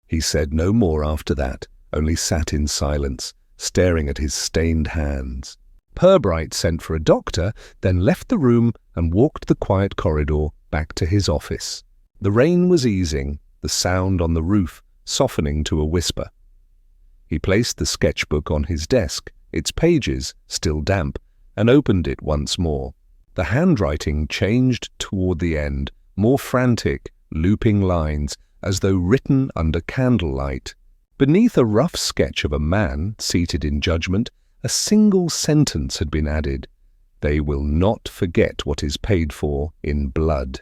He said no more after that, only sat in silence, staring at his stained hands. Purbright sent for a doctor, then left the room and walked the quiet corridor back to his office. The rain was easing, the sound on the roof softening to a whisper. He placed the sketchbook on his desk, its pages still damp, and opened it once more. The handwriting changed toward the end, more frantic, looping lines, as though written under candlelight. Beneath a rough sketch of a man seated in judgment, a single sentence had been added. They will not forget what is paid for in blood.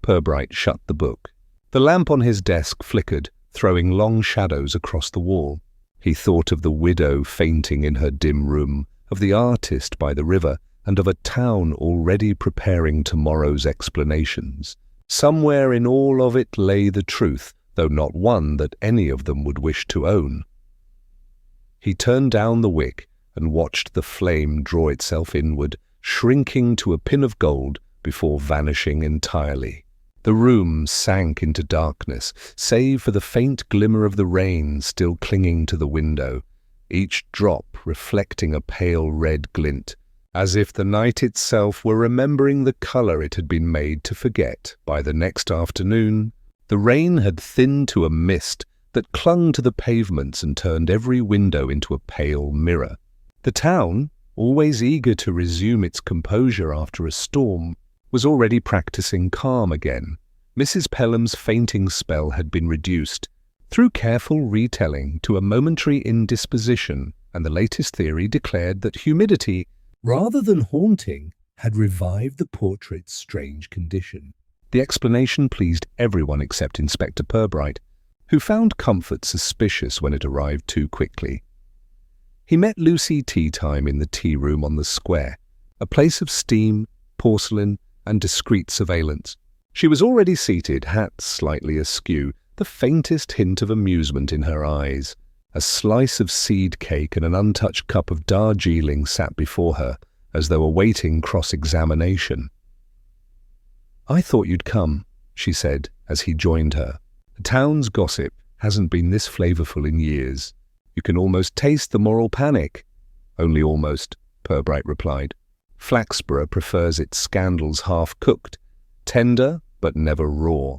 Purbright shut the book. The lamp on his desk flickered, throwing long shadows across the wall. He thought of the widow fainting in her dim room, of the artist by the river, and of a town already preparing tomorrow's explanations. Somewhere in all of it lay the truth, though not one that any of them would wish to own. He turned down the wick and watched the flame draw itself inward, shrinking to a pin of gold before vanishing entirely. The room sank into darkness, save for the faint glimmer of the rain still clinging to the window, each drop reflecting a pale red glint, as if the night itself were remembering the colour it had been made to forget. By the next afternoon, the rain had thinned to a mist that clung to the pavements and turned every window into a pale mirror. The town, always eager to resume its composure after a storm, was already practicing calm again. Mrs. Pelham's fainting spell had been reduced, through careful retelling, to a momentary indisposition, and the latest theory declared that humidity, rather than haunting, had revived the portrait's strange condition. The explanation pleased everyone except Inspector Purbright, who found comfort suspicious when it arrived too quickly. He met Lucy tea time in the tea room on the square, a place of steam, porcelain, and discreet surveillance. She was already seated, hat slightly askew, the faintest hint of amusement in her eyes. A slice of seed cake and an untouched cup of Darjeeling sat before her, as though awaiting cross-examination. "I thought you'd come," she said, as he joined her. "The town's gossip hasn't been this flavourful in years. You can almost taste the moral panic." "Only almost," Purbright replied. "Flaxborough prefers its scandals half-cooked, tender but never raw."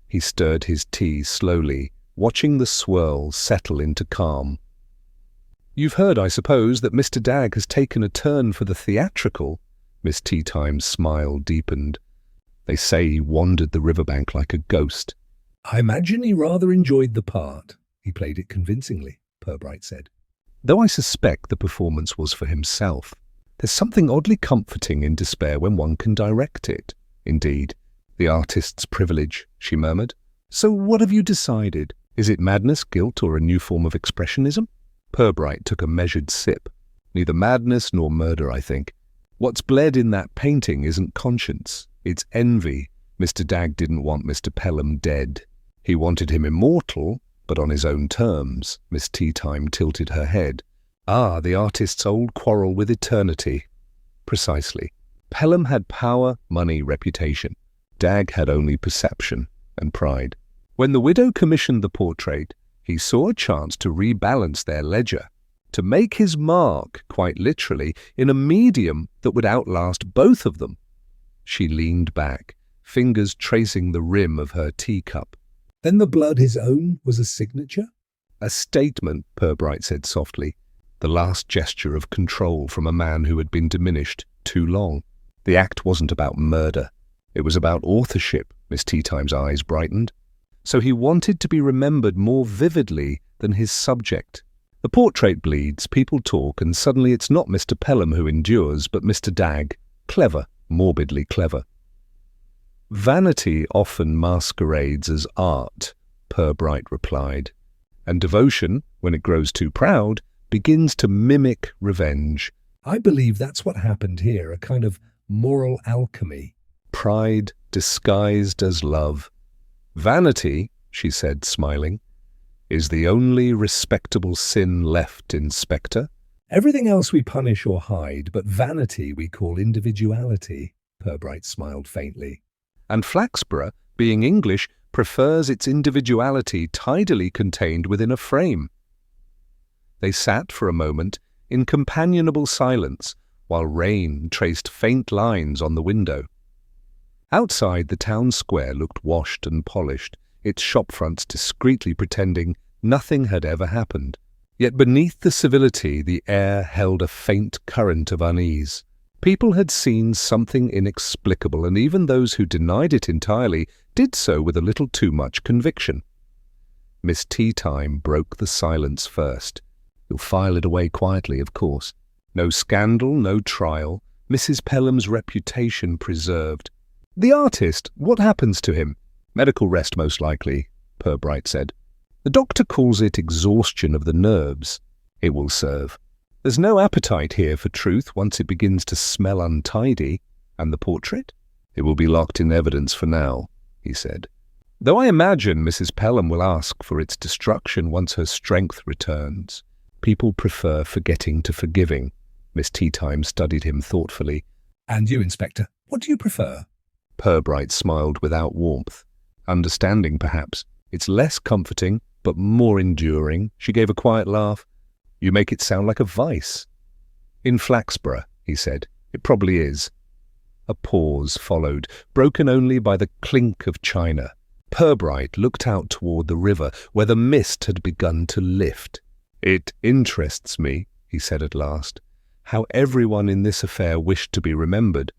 He stirred his tea slowly, watching the swirl settle into calm. "You've heard, I suppose, that Mr. Dag has taken a turn for the theatrical?" Miss Teatime's smile deepened. "They say he wandered the riverbank like a ghost." "I imagine he rather enjoyed the part. He played it convincingly," Purbright said. "Though I suspect the performance was for himself. There's something oddly comforting in despair when one can direct it." "Indeed, the artist's privilege," she murmured. "So what have you decided? Is it madness, guilt, or a new form of expressionism?" Purbright took a measured sip. "Neither madness nor murder, I think. What's bled in that painting isn't conscience, it's envy. Mr. Dagg didn't want Mr. Pelham dead. He wanted him immortal, but on his own terms. Miss Teatime tilted her head. Ah, the artist's old quarrel with eternity. Precisely. Pelham had power, money, reputation. Dagg had only perception and pride. When the widow commissioned the portrait, he saw a chance to rebalance their ledger, to make his mark, quite literally, in a medium that would outlast both of them. She leaned back, fingers tracing the rim of her teacup. Then the blood his own was a signature? A statement, Purbright said softly, the last gesture of control from a man who had been diminished too long. The act wasn't about murder. It was about authorship. Miss Teatime's eyes brightened. So he wanted to be remembered more vividly than his subject. The portrait bleeds, people talk, and suddenly it's not Mr. Pelham who endures, but Mr. Dagg. Clever, morbidly clever. Vanity often masquerades as art, Purbright replied, and devotion, when it grows too proud, begins to mimic revenge. I believe that's what happened here, a kind of moral alchemy. Pride disguised as love. Vanity, she said, smiling, is the only respectable sin left in Spectre. Everything else we punish or hide, but vanity we call individuality, Purbright smiled faintly. And Flaxborough, being English, prefers its individuality tidily contained within a frame. They sat for a moment in companionable silence, while rain traced faint lines on the window. Outside, the town square looked washed and polished, its shopfronts discreetly pretending nothing had ever happened. Yet beneath the civility, the air held a faint current of unease. People had seen something inexplicable, and even those who denied it entirely did so with a little too much conviction. Miss Teatime broke the silence first. You'll file it away quietly, of course. No scandal, no trial. Mrs. Pelham's reputation preserved. The artist, what happens to him? Medical rest, most likely, Purbright said. The doctor calls it exhaustion of the nerves. It will serve. There's no appetite here for truth once it begins to smell untidy. And the portrait? It will be locked in evidence for now, he said. Though I imagine Mrs. Pelham will ask for its destruction once her strength returns. People prefer forgetting to forgiving. Miss Teatime studied him thoughtfully. And you, Inspector, what do you prefer? Purbright smiled without warmth. Understanding, perhaps. It's less comforting, but more enduring. She gave a quiet laugh. You make it sound like a vice. In Flaxborough, he said. It probably is. A pause followed, broken only by the clink of china. Purbright looked out toward the river, where the mist had begun to lift. It interests me, he said at last, how everyone in this affair wished to be remembered.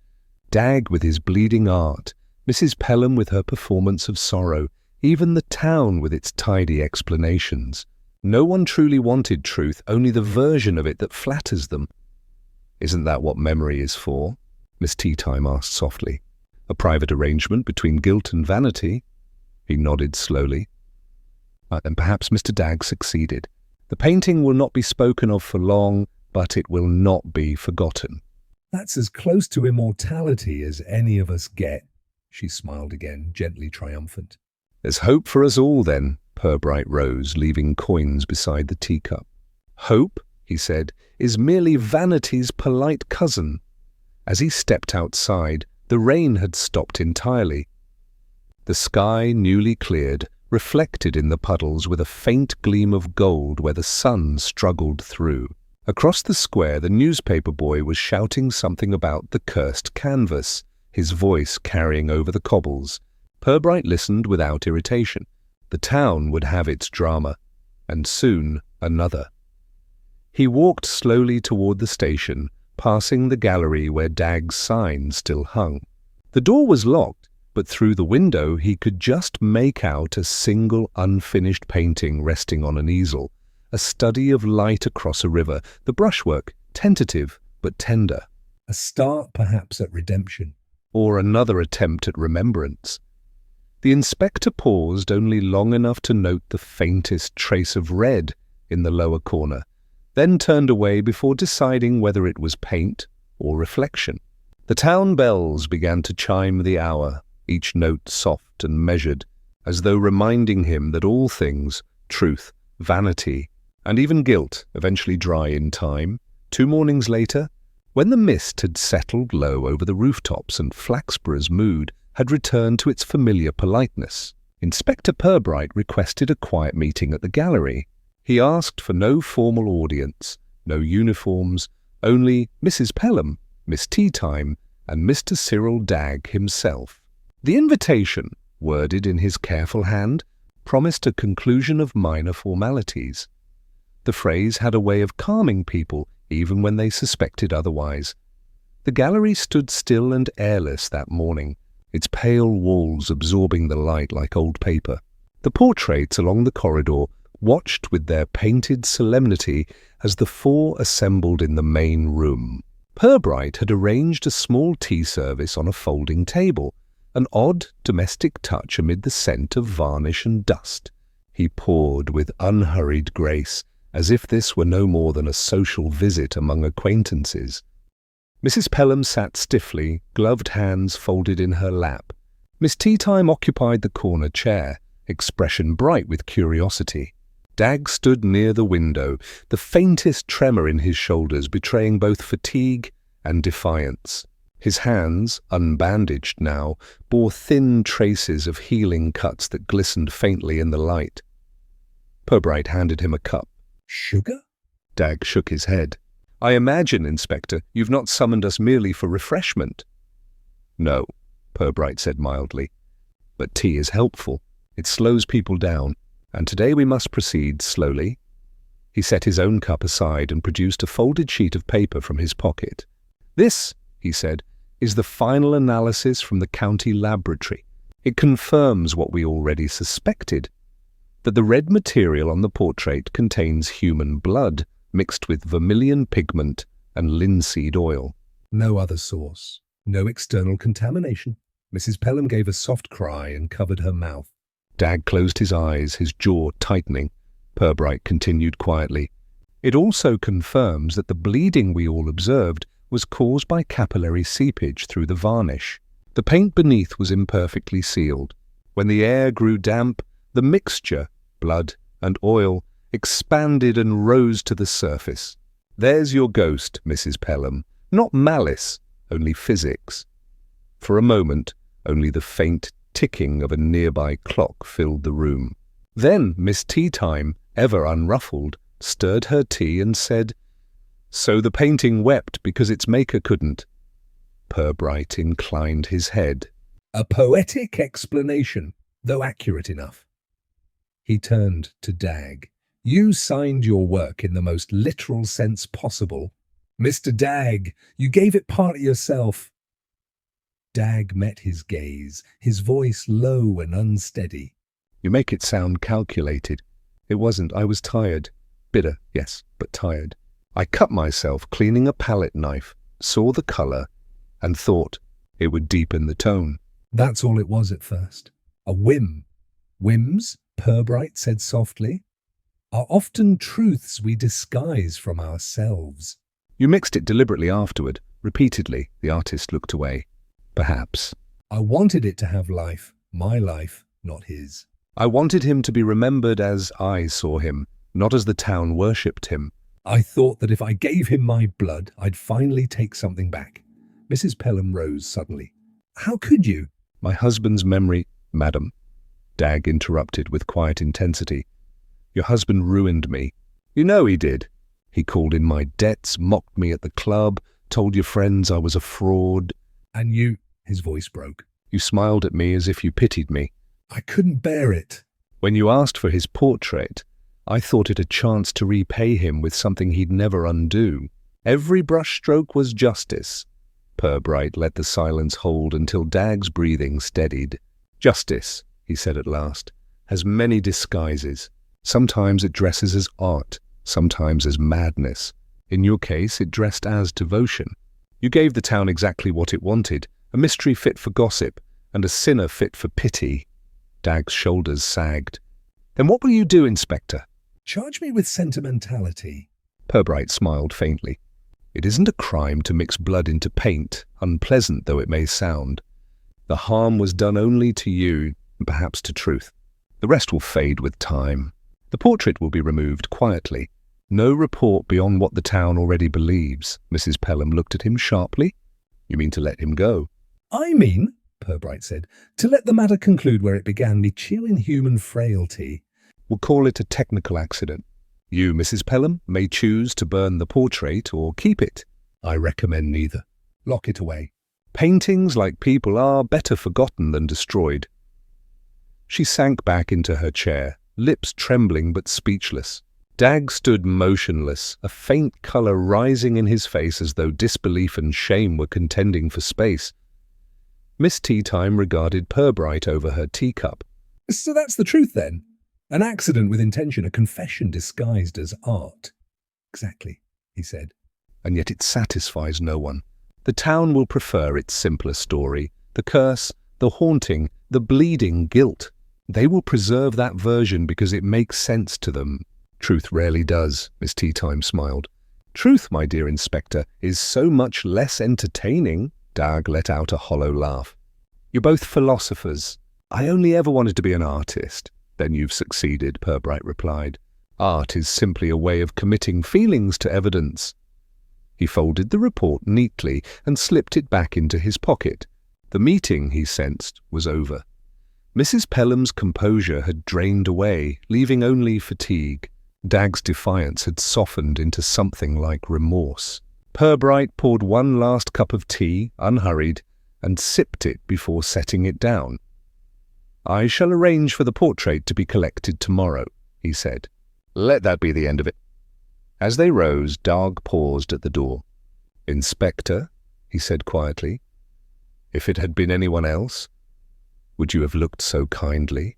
Dagg with his bleeding art, Mrs. Pelham with her performance of sorrow, even the town with its tidy explanations. No one truly wanted truth, only the version of it that flatters them. Isn't that what memory is for? Miss Teatime asked softly. A private arrangement between guilt and vanity? He nodded slowly. And perhaps Mr. Dagg succeeded. The painting will not be spoken of for long, but it will not be forgotten. That's as close to immortality as any of us get, she smiled again, gently triumphant. There's hope for us all, then. Purbright rose, leaving coins beside the teacup. Hope, he said, is merely vanity's polite cousin. As he stepped outside, the rain had stopped entirely. The sky, newly cleared, reflected in the puddles with a faint gleam of gold where the sun struggled through. Across the square, the newspaper boy was shouting something about the cursed canvas, his voice carrying over the cobbles. Purbright listened without irritation. The town would have its drama, and soon another. He walked slowly toward the station, passing the gallery where Dagg's sign still hung. The door was locked, but through the window he could just make out a single unfinished painting resting on an easel, a study of light across a river, the brushwork tentative but tender. A start, perhaps, at redemption. Or another attempt at remembrance. The inspector paused only long enough to note the faintest trace of red in the lower corner, then turned away before deciding whether it was paint or reflection. The town bells began to chime the hour, each note soft and measured, as though reminding him that all things, truth, vanity, and even guilt, eventually dry in time. 2 mornings later, when the mist had settled low over the rooftops and Flaxborough's mood had returned to its familiar politeness, Inspector Purbright requested a quiet meeting at the gallery. He asked for no formal audience, no uniforms, only Mrs. Pelham, Miss Teatime, and Mr. Cyril Dagg himself. The invitation, worded in his careful hand, promised a conclusion of minor formalities. The phrase had a way of calming people even when they suspected otherwise. The gallery stood still and airless that morning, its pale walls absorbing the light like old paper. The portraits along the corridor watched with their painted solemnity as the 4 assembled in the main room. Purbright had arranged a small tea service on a folding table, an odd domestic touch amid the scent of varnish and dust. He poured with unhurried grace, as if this were no more than a social visit among acquaintances. Mrs. Pelham sat stiffly, gloved hands folded in her lap. Miss Teatime occupied the corner chair, expression bright with curiosity. Dagg stood near the window, the faintest tremor in his shoulders betraying both fatigue and defiance. His hands, unbandaged now, bore thin traces of healing cuts that glistened faintly in the light. Purbright handed him a cup. Sugar? Dagg shook his head. I imagine, Inspector, you've not summoned us merely for refreshment. No, Purbright said mildly. But tea is helpful. It slows people down, and today we must proceed slowly. He set his own cup aside and produced a folded sheet of paper from his pocket. This, he said, is the final analysis from the county laboratory. It confirms what we already suspected, that the red material on the portrait contains human blood mixed with vermilion pigment and linseed oil. No other source. No external contamination. Mrs. Pelham gave a soft cry and covered her mouth. Dagg closed his eyes, his jaw tightening. Purbright continued quietly. It also confirms that the bleeding we all observed was caused by capillary seepage through the varnish. The paint beneath was imperfectly sealed. When the air grew damp, the mixture, blood and oil, expanded and rose to the surface. There's your ghost, Mrs. Pelham. Not malice, only physics. For a moment, only the faint ticking of a nearby clock filled the room. Then Miss Teatime, ever unruffled, stirred her tea and said, So the painting wept because its maker couldn't. Purbright inclined his head. A poetic explanation, though accurate enough. He turned to Dagg. You signed your work in the most literal sense possible. Mr. Dagg, you gave it part of yourself. Dagg met his gaze, his voice low and unsteady. You make it sound calculated. It wasn't. I was tired. Bitter, yes, but tired. I cut myself cleaning a palette knife, saw the colour, and thought it would deepen the tone. That's all it was at first. A whim. Whims, Purbright said softly, are often truths we disguise from ourselves. You mixed it deliberately afterward. Repeatedly, the artist looked away. Perhaps. I wanted it to have life, my life, not his. I wanted him to be remembered as I saw him, not as the town worshipped him. I thought that if I gave him my blood, I'd finally take something back. Mrs. Pelham rose suddenly. How could you? My husband's memory, madam, Dagg interrupted with quiet intensity. Your husband ruined me. You know he did. He called in my debts, mocked me at the club, told your friends I was a fraud. And you, his voice broke. You smiled at me as if you pitied me. I couldn't bear it. When you asked for his portrait, I thought it a chance to repay him with something he'd never undo. Every brushstroke was justice. Purbright let the silence hold until Dagg's breathing steadied. Justice, he said at last, has many disguises. Sometimes it dresses as art, sometimes as madness. In your case, it dressed as devotion. You gave the town exactly what it wanted, a mystery fit for gossip, and a sinner fit for pity. Dagg's shoulders sagged. Then what will you do, Inspector? Charge me with sentimentality. Purbright smiled faintly. It isn't a crime to mix blood into paint, unpleasant though it may sound. The harm was done only to you, and perhaps to truth. The rest will fade with time. The portrait will be removed quietly. No report beyond what the town already believes. Mrs. Pelham looked at him sharply. You mean to let him go? I mean, Purbright said, to let the matter conclude where it began, me chill in human frailty. We'll call it a technical accident. You, Mrs. Pelham, may choose to burn the portrait or keep it. I recommend neither. Lock it away. Paintings, like people, are better forgotten than destroyed. She sank back into her chair, lips trembling but speechless. Dag stood motionless, a faint colour rising in his face as though disbelief and shame were contending for space. Miss Teatime regarded Purbright over her teacup. So that's the truth, then? An accident with intention, a confession disguised as art. Exactly, he said. And yet it satisfies no one. The town will prefer its simpler story. The curse, the haunting, the bleeding guilt. They will preserve that version because it makes sense to them. Truth rarely does, Miss Teatime smiled. Truth, my dear Inspector, is so much less entertaining. Dag let out a hollow laugh. You're both philosophers. I only ever wanted to be an artist. Then you've succeeded, Purbright replied. Art is simply a way of committing feelings to evidence. He folded the report neatly and slipped it back into his pocket. The meeting, he sensed, was over. Mrs. Pelham's composure had drained away, leaving only fatigue. Dag's defiance had softened into something like remorse. Purbright poured one last cup of tea, unhurried, and sipped it before setting it down. I shall arrange for the portrait to be collected tomorrow, he said. Let that be the end of it. As they rose, Dag paused at the door. Inspector, he said quietly, if it had been anyone else, would you have looked so kindly?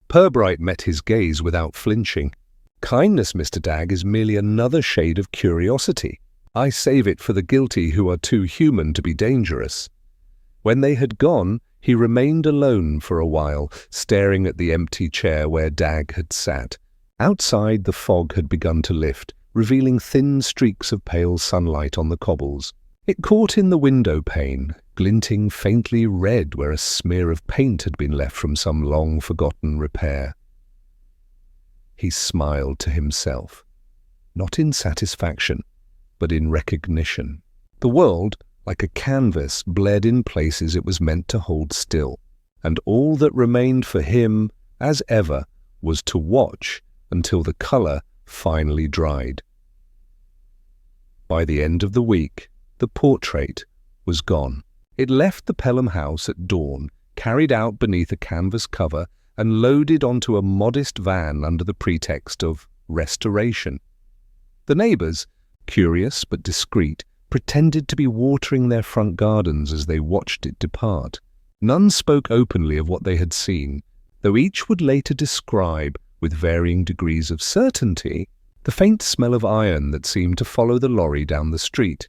Purbright met his gaze without flinching. Kindness, Mr. Dag, is merely another shade of curiosity. I save it for the guilty who are too human to be dangerous. When they had gone, he remained alone for a while, staring at the empty chair where Dag had sat. Outside, the fog had begun to lift, revealing thin streaks of pale sunlight on the cobbles. It caught in the window pane, glinting faintly red where a smear of paint had been left from some long-forgotten repair. He smiled to himself, not in satisfaction, but in recognition. The world, like a canvas, bled in places it was meant to hold still, and all that remained for him, as ever, was to watch until the colour finally dried. By the end of the week, the portrait was gone. It left the Pelham house at dawn, carried out beneath a canvas cover, and loaded onto a modest van under the pretext of restoration. The neighbours, curious but discreet, pretended to be watering their front gardens as they watched it depart. None spoke openly of what they had seen, though each would later describe, with varying degrees of certainty, the faint smell of iron that seemed to follow the lorry down the street.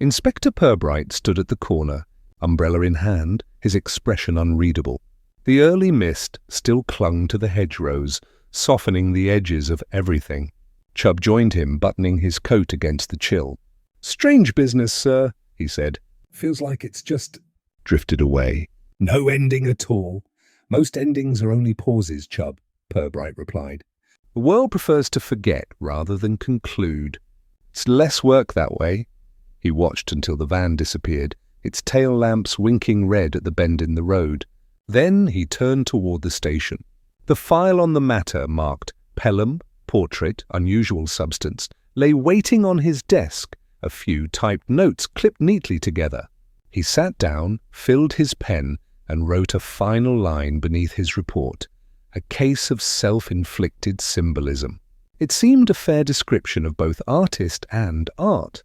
Inspector Purbright stood at the corner, umbrella in hand, his expression unreadable. The early mist still clung to the hedgerows, softening the edges of everything. Chubb joined him, buttoning his coat against the chill. "Strange business, sir," he said. Feels like it's just Drifted away. no ending at all. Most endings are only pauses, Chubb, Purbright replied. The world prefers to forget rather than conclude. It's less work that way. He watched until the van disappeared, its tail lamps winking red at the bend in the road. Then he turned toward the station. The file on the matter marked Pelham, Portrait, Unusual Substance, lay waiting on his desk, a few typed notes clipped neatly together. He sat down, filled his pen, and wrote a final line beneath his report, a case of self-inflicted symbolism. It seemed a fair description of both artist and art.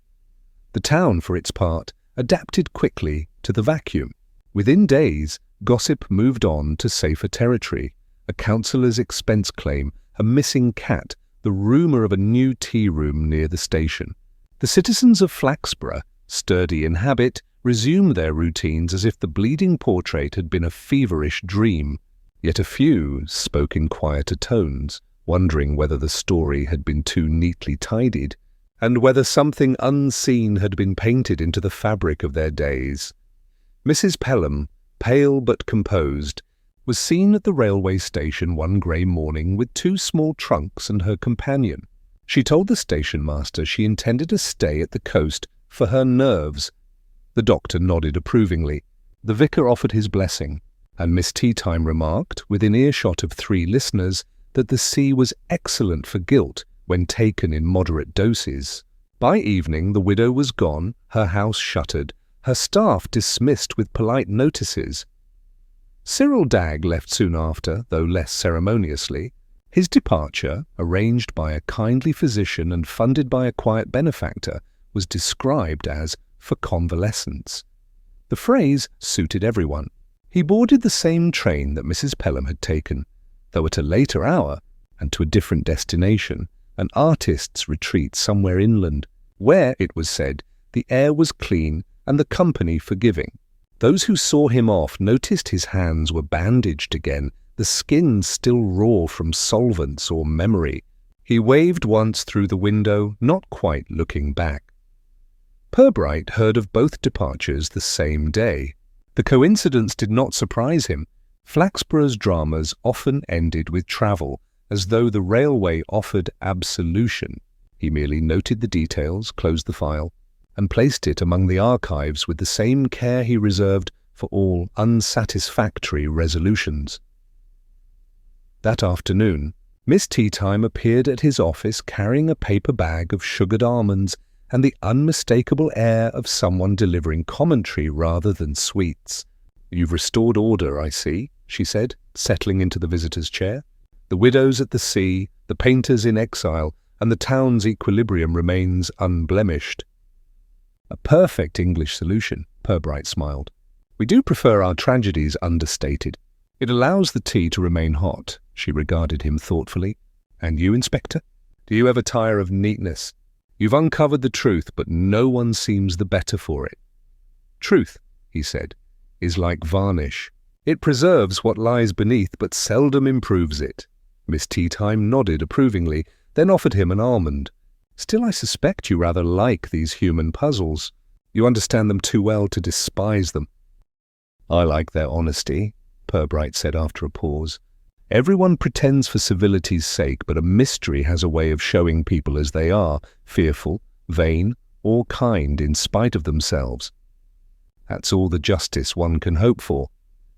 The town, for its part, adapted quickly to the vacuum. Within days, gossip moved on to safer territory, a councillor's expense claim, a missing cat, the rumour of a new tea room near the station. The citizens of Flaxborough, sturdy in habit, resumed their routines as if the bleeding portrait had been a feverish dream. Yet a few spoke in quieter tones, wondering whether the story had been too neatly tidied. and whether something unseen had been painted into the fabric of their days. Mrs. Pelham, pale but composed, was seen at the railway station one grey morning with 2 small trunks and her companion. She told the station master she intended to stay at the coast for her nerves. The doctor nodded approvingly. The vicar offered his blessing, and Miss Teatime remarked, within earshot of 3 listeners, that the sea was excellent for guilt when taken in moderate doses. By evening the widow was gone, her house shuttered, her staff dismissed with polite notices. Cyril Dagg left soon after, though less ceremoniously. His departure, arranged by a kindly physician and funded by a quiet benefactor, was described as for convalescence. The phrase suited everyone. He boarded the same train that Mrs. Pelham had taken, though at a later hour and to a different destination, an artist's retreat somewhere inland, where, it was said, the air was clean and the company forgiving. Those who saw him off noticed his hands were bandaged again, the skin still raw from solvents or memory. He waved once through the window, not quite looking back. Purbright heard of both departures the same day. The coincidence did not surprise him. Flaxborough's dramas often ended with travel, as though the railway offered absolution. He merely noted the details, closed the file, and placed it among the archives with the same care he reserved for all unsatisfactory resolutions. That afternoon, Miss Teatime appeared at his office carrying a paper bag of sugared almonds and the unmistakable air of someone delivering commentary rather than sweets. "You've restored order, I see," she said, settling into the visitor's chair. "The widows at the sea, the painters in exile, and the town's equilibrium remains unblemished." "A perfect English solution," Purbright smiled. "We do prefer our tragedies understated. It allows the tea to remain hot." She regarded him thoughtfully. "And you, Inspector? Do you ever tire of neatness? You've uncovered the truth, but no one seems the better for it." "Truth," he said, "is like varnish. It preserves what lies beneath, but seldom improves it." Miss Teatime nodded approvingly, then offered him an almond. "Still, I suspect you rather like these human puzzles. You understand them too well to despise them." "I like their honesty," Purbright said after a pause. "Everyone pretends for civility's sake, but a mystery has a way of showing people as they are, fearful, vain, or kind in spite of themselves. That's all the justice one can hope for."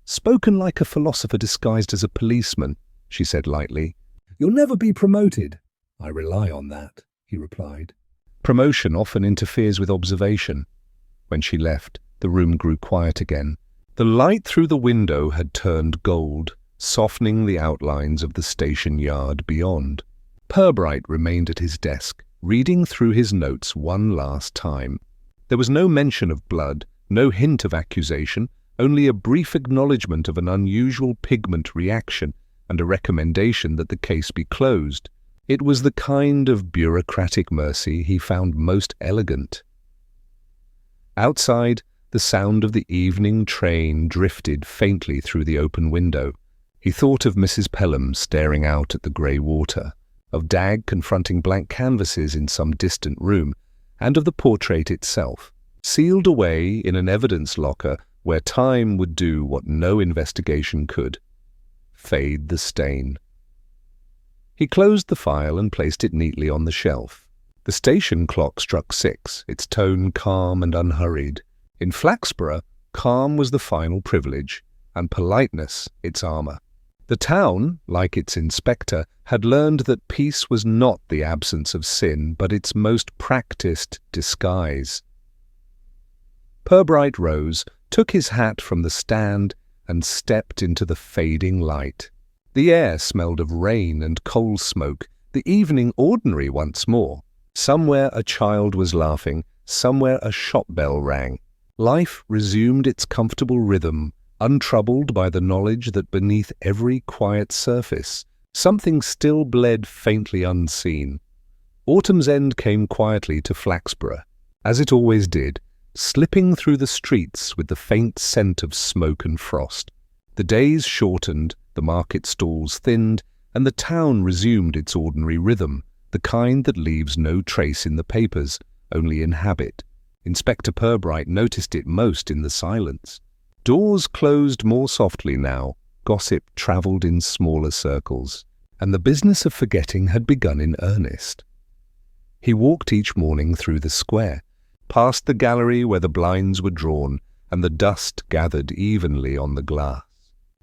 "Spoken like a philosopher disguised as a policeman," she said lightly. "You'll never be promoted." "I rely on that," he replied. "Promotion often interferes with observation." When she left, the room grew quiet again. The light through the window had turned gold, softening the outlines of the station yard beyond. Purbright remained at his desk, reading through his notes one last time. There was no mention of blood, no hint of accusation, only a brief acknowledgement of an unusual pigment reaction and a recommendation that the case be closed. It was the kind of bureaucratic mercy he found most elegant. Outside, the sound of the evening train drifted faintly through the open window. He thought of Mrs. Pelham staring out at the grey water, of Dagg confronting blank canvases in some distant room, and of the portrait itself, sealed away in an evidence locker where time would do what no investigation could: fade the stain. He closed the file and placed it neatly on the shelf. The station clock struck 6, its tone calm and unhurried. In Flaxborough, calm was the final privilege, and politeness its armour. The town, like its inspector, had learned that peace was not the absence of sin, but its most practised disguise. Purbright rose, took his hat from the stand, and stepped into the fading light. The air smelled of rain and coal smoke, the evening ordinary once more. Somewhere a child was laughing, somewhere a shop bell rang. Life resumed its comfortable rhythm, untroubled by the knowledge that beneath every quiet surface, something still bled faintly unseen. Autumn's end came quietly to Flaxborough, as it always did, slipping through the streets with the faint scent of smoke and frost. The days shortened, the market stalls thinned, and the town resumed its ordinary rhythm, the kind that leaves no trace in the papers, only in habit. Inspector Purbright noticed it most in the silence. Doors closed more softly now, gossip travelled in smaller circles, and the business of forgetting had begun in earnest. He walked each morning through the square, past the gallery where the blinds were drawn and the dust gathered evenly on the glass.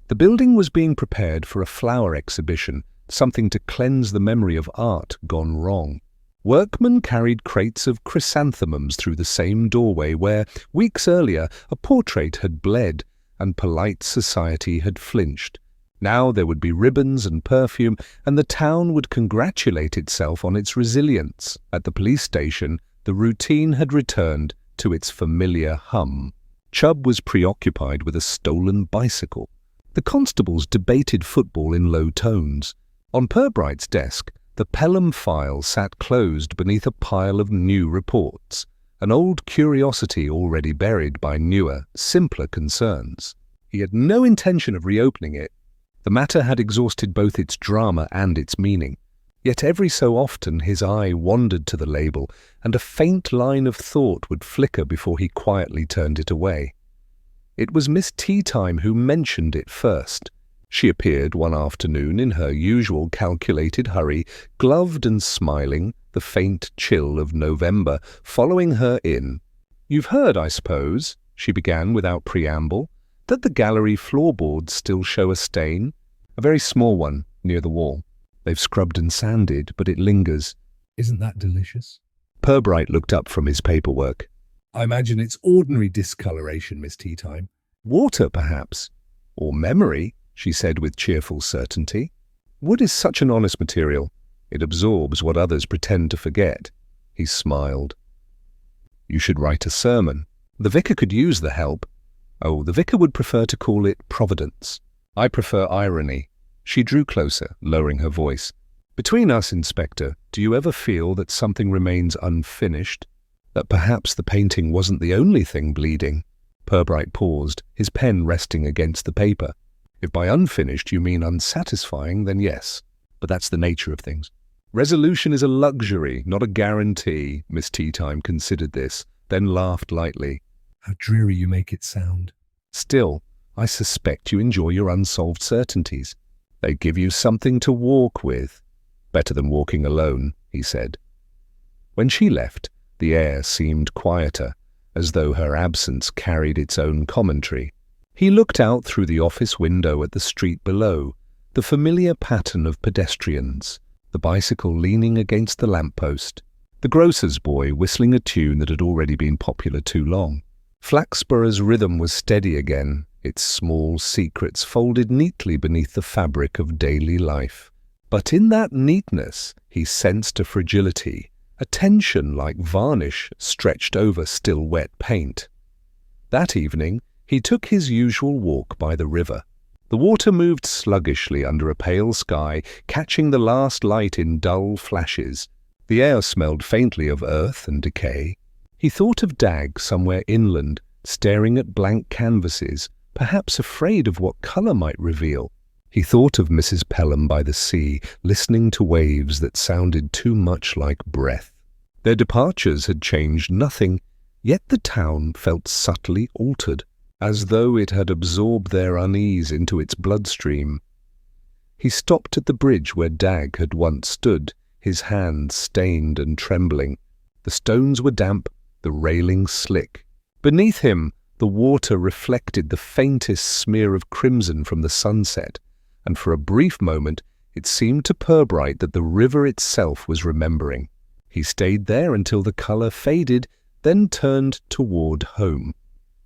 The building was being prepared for a flower exhibition, something to cleanse the memory of art gone wrong. Workmen carried crates of chrysanthemums through the same doorway where, weeks earlier, a portrait had bled and polite society had flinched. Now there would be ribbons and perfume, and the town would congratulate itself on its resilience. At the police station, the routine had returned to its familiar hum. Chubb was preoccupied with a stolen bicycle. The constables debated football in low tones. On Purbright's desk, the Pelham file sat closed beneath a pile of new reports, an old curiosity already buried by newer, simpler concerns. He had no intention of reopening it. The matter had exhausted both its drama and its meaning. Yet every so often his eye wandered to the label, and a faint line of thought would flicker before he quietly turned it away. It was Miss Teatime who mentioned it first. She appeared one afternoon in her usual calculated hurry, gloved and smiling, the faint chill of November following her in. "You've heard, I suppose," she began without preamble, "that the gallery floorboards still show a stain? A very small one, near the wall. They've scrubbed and sanded, but it lingers." Isn't that delicious? Purbright looked up from his paperwork. I imagine it's ordinary discoloration, Miss Teatime. "Water, perhaps. Or memory," she said with cheerful certainty. "Wood is such an honest material. It absorbs what others pretend to forget." He smiled. "You should write a sermon. The vicar could use the help." "Oh, the vicar would prefer to call it Providence. I prefer irony." She drew closer, lowering her voice. "Between us, Inspector, do you ever feel that something remains unfinished? That perhaps the painting wasn't the only thing bleeding?" Purbright paused, his pen resting against the paper. "If by unfinished you mean unsatisfying, then yes. But that's the nature of things. Resolution is a luxury, not a guarantee." Miss Teatime considered this, then laughed lightly. How dreary you make it sound. "Still, I suspect you enjoy your unsolved certainties. They give you something to walk with." "Better than walking alone," he said. When she left, the air seemed quieter, as though her absence carried its own commentary. He looked out through the office window at the street below, the familiar pattern of pedestrians, the bicycle leaning against the lamppost, the grocer's boy whistling a tune that had already been popular too long. Flaxborough's rhythm was steady again, its small secrets folded neatly beneath the fabric of daily life. But in that neatness he sensed a fragility, a tension like varnish stretched over still wet paint. That evening he took his usual walk by the river. The water moved sluggishly under a pale sky, catching the last light in dull flashes. The air smelled faintly of earth and decay. He thought of Dag somewhere inland, staring at blank canvases, perhaps afraid of what colour might reveal. He thought of Mrs. Pelham by the sea, listening to waves that sounded too much like breath. Their departures had changed nothing, yet the town felt subtly altered, as though it had absorbed their unease into its bloodstream. He stopped at the bridge where Dag had once stood, his hands stained and trembling. The stones were damp, the railing slick. Beneath him, the water reflected the faintest smear of crimson from the sunset, and for a brief moment it seemed to Purbright that the river itself was remembering. He stayed there until the colour faded, then turned toward home.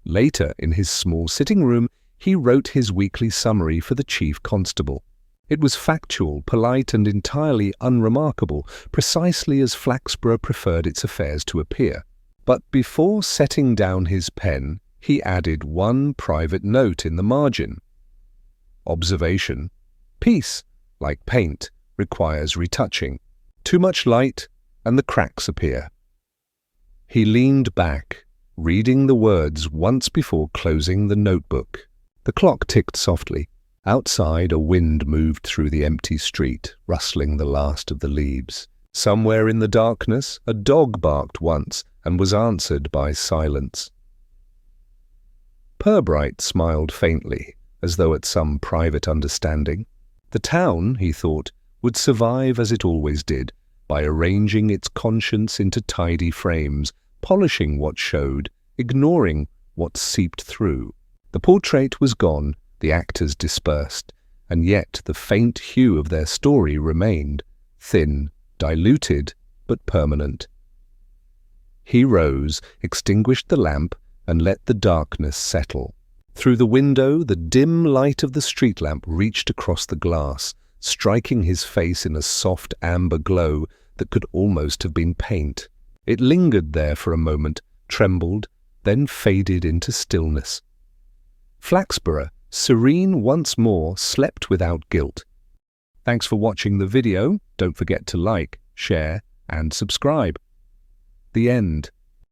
Later, in his small sitting room, he wrote his weekly summary for the chief constable. It was factual, polite, and entirely unremarkable, precisely as Flaxborough preferred its affairs to appear. But before setting down his pen, he added one private note in the margin. Observation: piece, like paint, requires retouching. Too much light, and the cracks appear. He leaned back, reading the words once before closing the notebook. The clock ticked softly. Outside, a wind moved through the empty street, rustling the last of the leaves. Somewhere in the darkness, a dog barked once and was answered by silence. Purbright smiled faintly, as though at some private understanding. The town, he thought, would survive as it always did, by arranging its conscience into tidy frames, polishing what showed, ignoring what seeped through. The portrait was gone, the actors dispersed, and yet the faint hue of their story remained, thin, diluted, but permanent. He rose, extinguished the lamp, and let the darkness settle. Through the window, the dim light of the street lamp reached across the glass, striking his face in a soft amber glow that could almost have been paint. It lingered there for a moment, trembled, then faded into stillness. Flaxborough, serene once more, slept without guilt. Thanks for watching the video. Don't forget to like, share, and subscribe. The end.